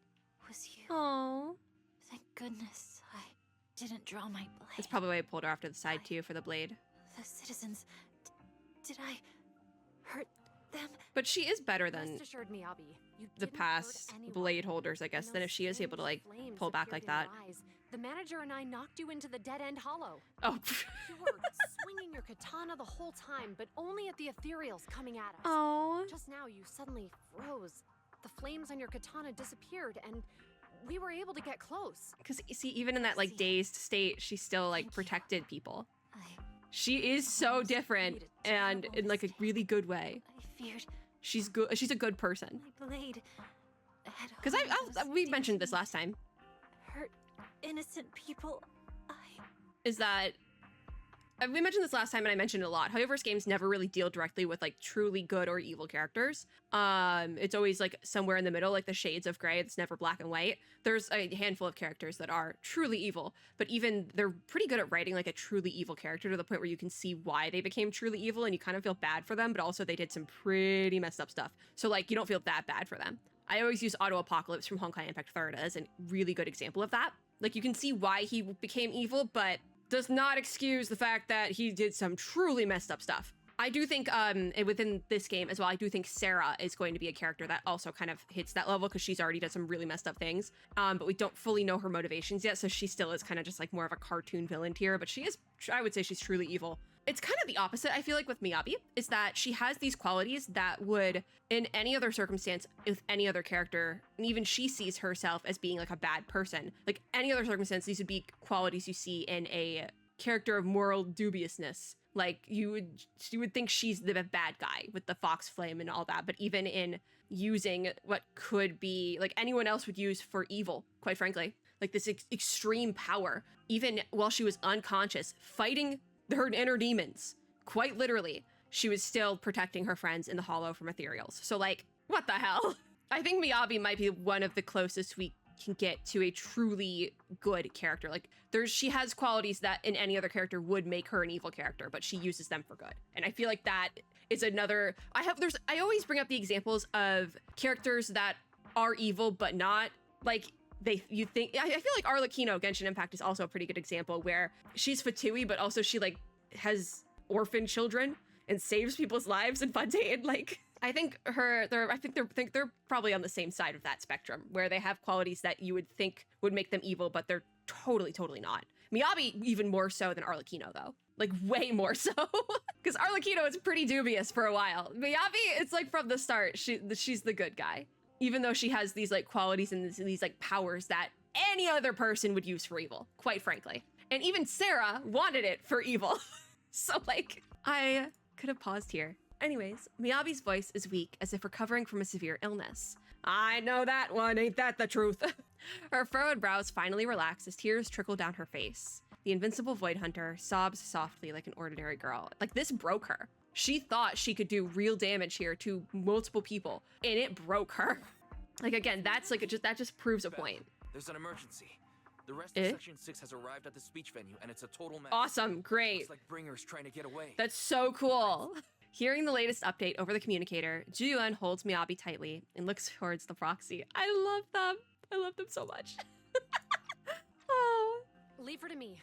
Speaker 9: was you.
Speaker 1: Aww.
Speaker 9: Thank goodness I didn't draw my blade.
Speaker 1: That's probably why I pulled her off to the side too for the blade.
Speaker 9: The citizens. Did I hurt them?
Speaker 1: But she is better than
Speaker 3: Rest assured, MIYABI, you
Speaker 1: the
Speaker 3: didn't
Speaker 1: past
Speaker 3: hurt anyone.
Speaker 1: blade holders, I guess,
Speaker 3: When
Speaker 1: than if
Speaker 3: those
Speaker 1: she is able to like
Speaker 3: strange flames
Speaker 1: pull back
Speaker 3: appeared
Speaker 1: like
Speaker 3: in
Speaker 1: that.
Speaker 3: your eyes, the manager and I knocked you into the dead-end hollow.
Speaker 1: Oh.
Speaker 3: You were swinging your katana the whole time, but only at the ethereals coming at us.
Speaker 1: Oh.
Speaker 3: Just now, you suddenly froze. The flames on your katana disappeared, and we were able to get close.
Speaker 1: Because see, even in that like dazed state, she still like protected people. She is so different and in like a really good way.
Speaker 9: I feared
Speaker 1: She's good. She's a good person.
Speaker 9: my blade had
Speaker 1: Because we mentioned this last time.
Speaker 9: hurt innocent people.
Speaker 1: Is that we mentioned this last time and I mentioned it a lot. HoYoverse games never really deal directly with like truly good or evil characters. It's always like somewhere in the middle, like the shades of gray. It's never black and white. There's a handful of characters that are truly evil, but even they're pretty good at writing like a truly evil character to the point where you can see why they became truly evil and you kind of feel bad for them, but also they did some pretty messed up stuff. So like you don't feel that bad for them. I always use Auto Apocalypse from Honkai Impact 3rd as a really good example of that. Like you can see why he became evil, but does not excuse the fact that he did some truly messed up stuff. I do think within this game as well, I do think Sarah is going to be a character that also kind of hits that level because she's already done some really messed up things. But we don't fully know her motivations yet, so she still is kind of just like more of a cartoon villain tier, but she is, I would say she's truly evil. It's kind of the opposite, I feel like, with MIYABI, is that she has these qualities that would, in any other circumstance, with any other character, and even she sees herself as being like a bad person. Like any other circumstance, these would be qualities you see in a character of moral dubiousness. Like you would think she's the bad guy with the fox flame and all that, but even in using what could be like anyone else would use for evil, quite frankly, like this extreme power, even while she was unconscious, fighting her inner demons, quite literally, she was still protecting her friends in the hollow from ethereals. So like, what the hell? I think MIYABI might be one of the closest we can get to a truly good character. Like she has qualities that in any other character would make her an evil character, but she uses them for good. And I feel like that is another, I always bring up the examples of characters that are evil, but not like I feel like Arlecchino, Genshin Impact is also a pretty good example where she's Fatui, but also she like has orphan children and saves people's lives in Fontaine. Like I think they're probably on the same side of that spectrum where they have qualities that you would think would make them evil, but they're totally not. MIYABI even more so than Arlecchino though. Like way more so. Because Arlecchino is pretty dubious for a while. MIYABI, it's like from the start, she's the good guy. Even though she has these like qualities and these like powers that any other person would use for evil, quite frankly. And even Sarah wanted it for evil. So like, I could have paused here. Anyways, MIYABI's voice is weak as if recovering from a severe illness. I know that one, ain't that the truth? Her furrowed brows finally relax as tears trickle down her face. The invincible Void Hunter sobs softly like an ordinary girl. Like this broke her. She thought she could do real damage here to multiple people, and it broke her. Like again, that's like that just proves a point.
Speaker 10: There's an emergency. The rest of Section 6 has arrived at the speech venue, and it's a total mess.
Speaker 1: Awesome, great.
Speaker 10: Looks like Bringer's trying to get away.
Speaker 1: That's so cool. Hearing the latest update over the communicator, Juyuan holds MIYABI tightly and looks towards the proxy. I love them. I love them so much. Oh.
Speaker 3: Leave her to me.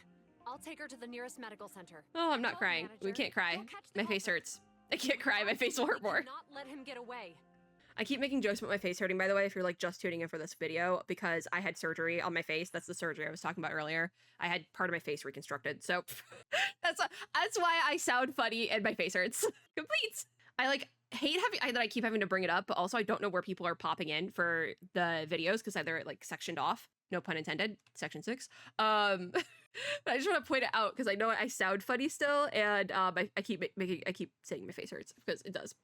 Speaker 3: I'll take her to the nearest medical center.
Speaker 1: Oh, I'm not
Speaker 3: Go,
Speaker 1: crying. We
Speaker 3: manager.
Speaker 1: can't cry.
Speaker 3: Go catch the
Speaker 1: My face
Speaker 3: culprit.
Speaker 1: hurts. I can't cry. My face will hurt more.
Speaker 3: Do not let him get away.
Speaker 1: I keep making jokes about my face hurting, by the way, if you're like just tuning in for this video, because I had surgery on my face. That's the surgery I was talking about earlier. I had part of my face reconstructed. So that's why I sound funny and my face hurts. Complete. I like hate that I keep having to bring it up, but also I don't know where people are popping in for the videos because they're like sectioned off. No pun intended. Section 6. But I just want to point it out because I know I sound funny still, and I keep saying my face hurts because it does.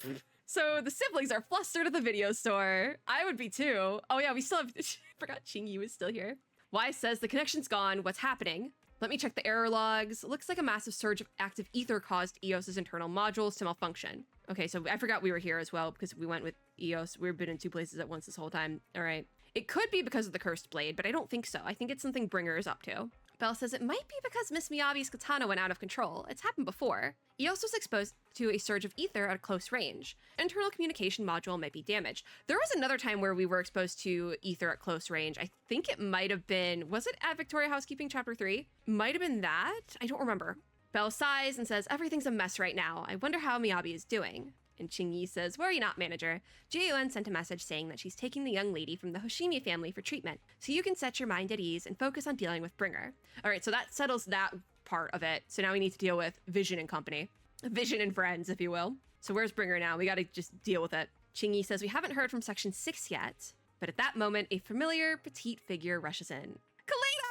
Speaker 1: So the siblings are flustered at the video store. I would be too. Oh yeah, we still have. Forgot Chingy was still here. Y says the connection's gone. What's happening? Let me check the error logs. Looks like a massive surge of active ether caused EOS's internal modules to malfunction. Okay, so I forgot we were here as well because we went with EOS. We've been in 2 places at once this whole time. All right. It could be because of the cursed blade, but I don't think so. I think it's something Bringer is up to. Belle says it might be because Miss Miyabi's katana went out of control. It's happened before. EOS was exposed to a surge of ether at close range. Internal communication module might be damaged. There was another time where we were exposed to ether at close range. I think it might have been, was it at Victoria Housekeeping Chapter 3? Might have been that. I don't remember. Belle sighs and says, everything's a mess right now. I wonder how Miyabi is doing. And Chingy says, worry not, manager. JUN sent a message saying that she's taking the young lady from the Hoshimi family for treatment, so you can set your mind at ease and focus on dealing with Bringer. All right, so that settles that part of it. So now we need to deal with Vision and company. Vision and friends, if you will. So where's Bringer now? We gotta just deal with it. Chingy says, we haven't heard from Section 6 yet, but at that moment, a familiar petite figure rushes in. Kalina!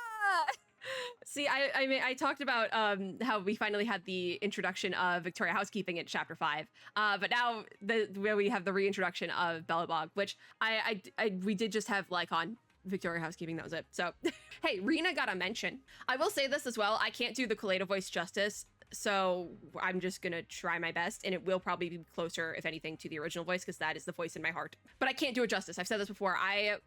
Speaker 1: See, I talked about how we finally had the introduction of Victoria Housekeeping in Chapter 5, but now where we have the reintroduction of Bellabog, which we did just have like on Victoria Housekeeping, that was it. So, hey, Rena got a mention. I will say this as well, I can't do the Kaleda voice justice, so I'm just gonna try my best, and it will probably be closer, if anything, to the original voice, because that is the voice in my heart. But I can't do it justice. I've said this before. I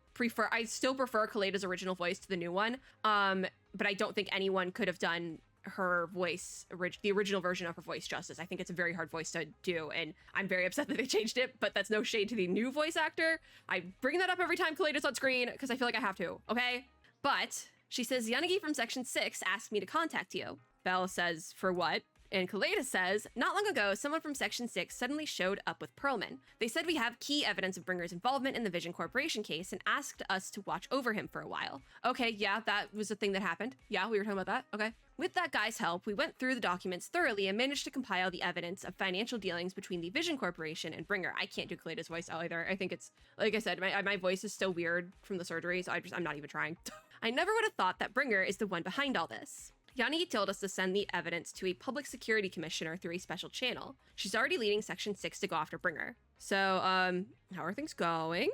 Speaker 1: still prefer Kaleda's original voice to the new one, but I don't think anyone could have done her voice, the original version of her voice justice. I think it's a very hard voice to do, and I'm very upset that they changed it, but that's no shade to the new voice actor. I bring that up every time Kaleda's on screen, because I feel like I have to, okay? But she says, Yanagi from Section 6 asked me to contact you. Belle says, for what? And Kaleda says, not long ago, someone from Section 6 suddenly showed up with Perlman. They said we have key evidence of Bringer's involvement in the Vision Corporation case and asked us to watch over him for a while. Okay, yeah, that was a thing that happened. Yeah, we were talking about that. Okay. With that guy's help, we went through the documents thoroughly and managed to compile the evidence of financial dealings between the Vision Corporation and Bringer. I can't do Kaleda's voice either. I think it's, like I said, my voice is still weird from the surgery, so I'm not even trying. I never would have thought that Bringer is the one behind all this. Yanagi told us to send the evidence to a public security commissioner through a special channel. She's already leading Section 6 to go after Bringer. So, how are things going?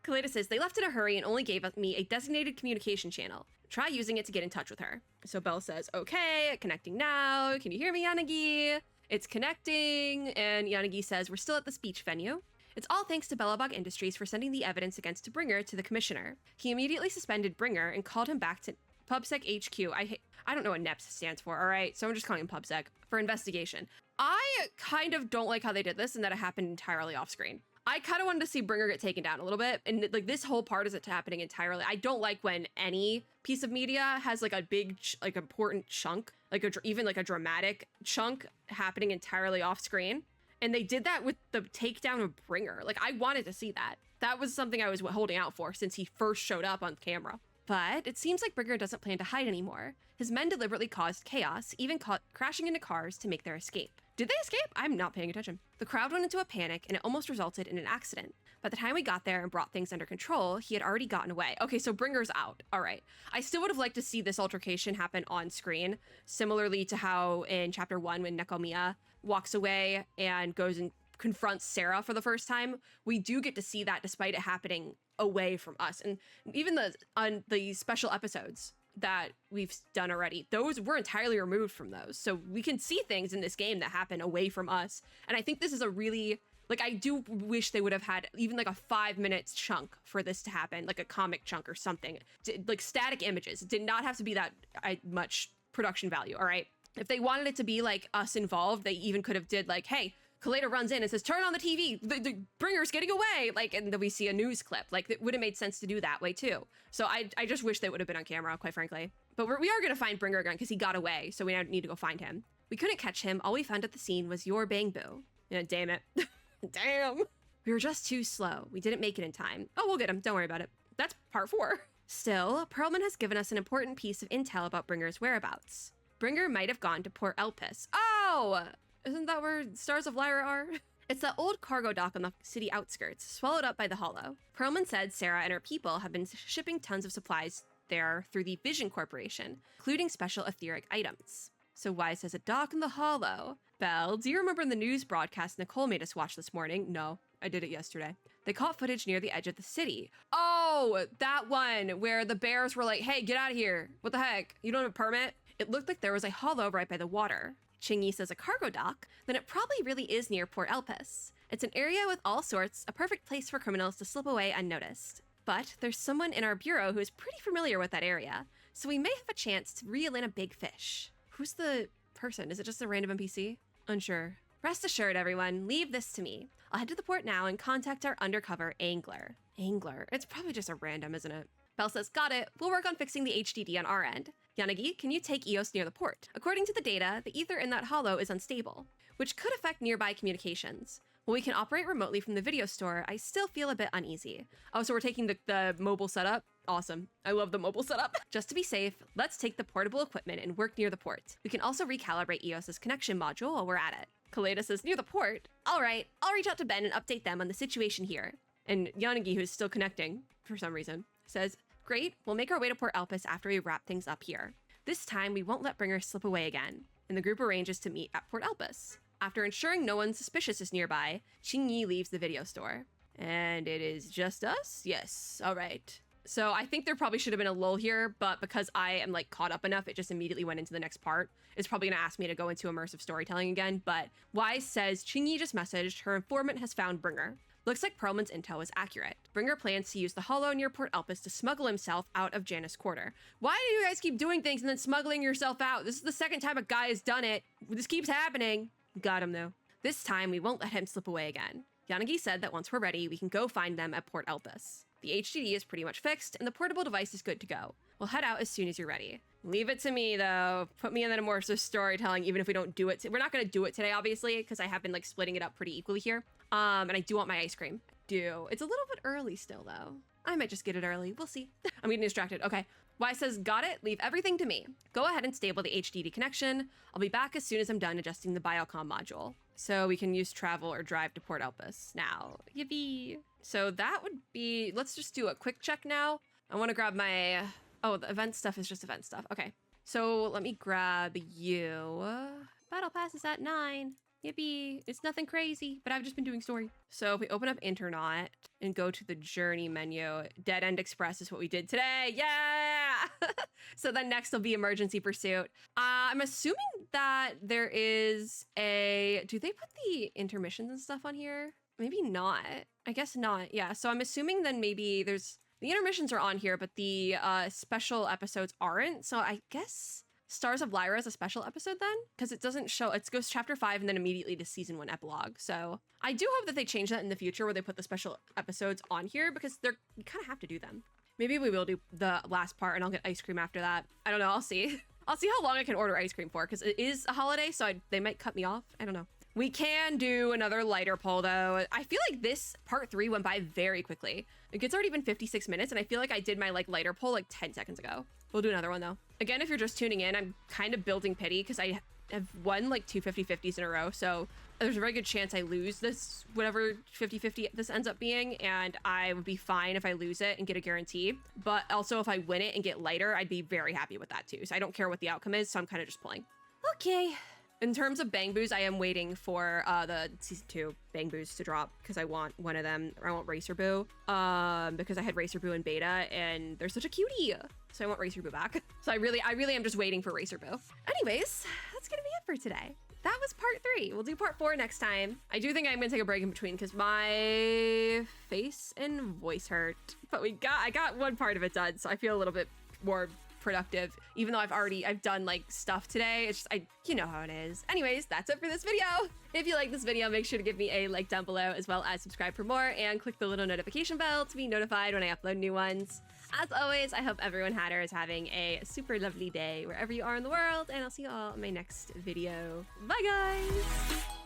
Speaker 1: Kaleda says, they left in a hurry and only gave me a designated communication channel. Try using it to get in touch with her. So Belle says, okay, connecting now. Can you hear me, Yanagi? It's connecting. And Yanagi says, we're still at the speech venue. It's all thanks to Bellabog Industries for sending the evidence against Bringer to the commissioner. He immediately suspended Bringer and called him back to PubSec HQ. I don't know what NEPS stands for, all right? So I'm just calling him PubSec for investigation. I kind of don't like how they did this and that it happened entirely off screen. I kind of wanted to see Bringer get taken down a little bit. And like this whole part is happening entirely. I don't like when any piece of media has like a big, like important chunk, like even like a dramatic chunk happening entirely off screen. And they did that with the takedown of Bringer. Like I wanted to see that. That was something I was holding out for since he first showed up on camera. But it seems like Bringer doesn't plan to hide anymore. His men deliberately caused chaos, even crashing into cars to make their escape. Did they escape? I'm not paying attention. The crowd went into a panic and it almost resulted in an accident. By the time we got there and brought things under control, he had already gotten away. Okay, so Bringer's out. All right. I still would have liked to see this altercation happen on screen, similarly to how in Chapter 1 when Nekomiya walks away and goes and confronts Sarah for the first time. We do get to see that despite it happening away from us. And even on the special episodes that we've done already, those were entirely removed from those. So we can see things in this game that happen away from us. And I think this is a really, like, I do wish they would have had even like a 5-minute chunk for this to happen, like a comic chunk or something. Like static images. It did not have to be that much production value, all right? If they wanted it to be like us involved, they even could have did like, hey, Kaleda runs in and says, turn on the TV, the Bringer's getting away, like, and then we see a news clip. Like, it would have made sense to do that way too. So I just wish they would have been on camera, quite frankly. But we are gonna find Bringer again because he got away, so we now need to go find him. We couldn't catch him. All we found at the scene was your bamboo. Yeah, damn it. Damn. We were just too slow. We didn't make it in time. Oh, we'll get him. Don't worry about it. That's part 4. Still, Perlman has given us an important piece of intel about Bringer's whereabouts. Bringer might have gone to Port Elpis. Oh! Isn't that where Stars of Lyra are? It's that old cargo dock on the city outskirts, swallowed up by the Hollow. Perlman said Sarah and her people have been shipping tons of supplies there through the Vision Corporation, including special etheric items. So why says a dock in the Hollow? Belle, do you remember in the news broadcast Nicole made us watch this morning? No, I did it yesterday. They caught footage near the edge of the city. Oh, that one where the bears were like, hey, get out of here. What the heck? You don't have a permit? It looked like there was a hollow right by the water. Chingy says a cargo dock, then it probably really is near Port Elpis. It's an area with all sorts, a perfect place for criminals to slip away unnoticed. But there's someone in our bureau who is pretty familiar with that area, so we may have a chance to reel in a big fish. Who's the person? Is it just a random NPC? Unsure. Rest assured, everyone, leave this to me. I'll head to the port now and contact our undercover angler. Angler? It's probably just a random, isn't it? Belle says, got it. We'll work on fixing the HDD on our end. Yanagi, can you take EOS near the port? According to the data, the ether in that hollow is unstable, which could affect nearby communications. While we can operate remotely from the video store, I still feel a bit uneasy. Oh, so we're taking the mobile setup? Awesome. I love the mobile setup. Just to be safe, let's take the portable equipment and work near the port. We can also recalibrate EOS's connection module while we're at it. Kaleda says, near the port? All right, I'll reach out to Ben and update them on the situation here. And Yanagi, who's still connecting for some reason, says, great, we'll make our way to Port Elpis after we wrap things up here. This time, we won't let Bringer slip away again. And the group arranges to meet at Port Elpis. After ensuring no one suspicious is nearby, Qingyi leaves the video store. And it is just us? Yes, all right. So I think there probably should have been a lull here, but because I am like caught up enough, it just immediately went into the next part. It's probably gonna ask me to go into immersive storytelling again, but Wise says Qingyi just messaged her informant has found Bringer. Looks like Perlman's intel was accurate. Bringer plans to use the hollow near Port Elpis to smuggle himself out of Janus Quarter. Why do you guys keep doing things and then smuggling yourself out? This is the second time a guy has done it. This keeps happening. Got him though. This time we won't let him slip away again. Yanagi said that once we're ready, we can go find them at Port Elpis. The HDD is pretty much fixed and the portable device is good to go. We'll head out as soon as you're ready. Leave it to me though. Put me in that immersive storytelling even if we don't do it. We're not gonna do it today, obviously, because I have been like splitting it up pretty equally here. And I do want my ice cream. It's a little bit early still though. I might just get it early. We'll see. I'm getting distracted. Okay. Y says, got it. Leave everything to me. Go ahead and stable the HDD connection. I'll be back as soon as I'm done adjusting the biocom module. So we can use travel or drive to Port Elpis now. Yippee. So that would be, let's just do a quick check now. I want to grab my, oh, the event stuff is just event stuff. Okay. So let me grab you. Battle pass is at 9. Yippee. It's nothing crazy, but I've just been doing story. So if we open up Internet and go to the journey menu, Dead End Express is what we did today. Yeah! So then next will be Emergency Pursuit. I'm assuming that there is a, do they put the intermissions and stuff on here? Maybe not. I guess not. Yeah. So I'm assuming then maybe there's, the intermissions are on here, but the special episodes aren't. So I guess Stars of Lyra is a special episode then, because it doesn't show, it goes chapter 5 and then immediately to season 1 epilogue. So I do hope that they change that in the future where they put the special episodes on here because you kind of have to do them. Maybe we will do the last part and I'll get ice cream after that. I don't know. I'll see. I'll see how long I can order ice cream for because it is a holiday. So they might cut me off. I don't know. We can do another lighter poll though. I feel like this part 3 went by very quickly. It's already been 56 minutes and I feel like I did my like lighter poll like 10 seconds ago. We'll do another one though. Again, if you're just tuning in, I'm kind of building pity because I have won like 2 50-50s in a row. So there's a very good chance I lose this, whatever 50-50 this ends up being. And I would be fine if I lose it and get a guarantee. But also if I win it and get lighter, I'd be very happy with that too. So I don't care what the outcome is. So I'm kind of just playing. Okay. In terms of Bang Boos, I am waiting for the season 2 Bang Boos to drop because I want one of them. I want Racer Boo because I had Racer Boo in beta and they're such a cutie. So I want Racer Boo back. So I really am just waiting for Racer Boo. Anyways, that's gonna be it for today. That was part 3. We'll do part 4 next time. I do think I'm gonna take a break in between because my face and voice hurt. But I got one part of it done, so I feel a little bit more productive, even though I've done like stuff today. It's just, you know how it is. Anyways, that's it for this video. If you like this video, make sure to give me a like down below as well as subscribe for more and click the little notification bell to be notified when I upload new ones. As always, I hope everyone had or is having a super lovely day wherever you are in the world, and I'll see you all in my next video. Bye, guys!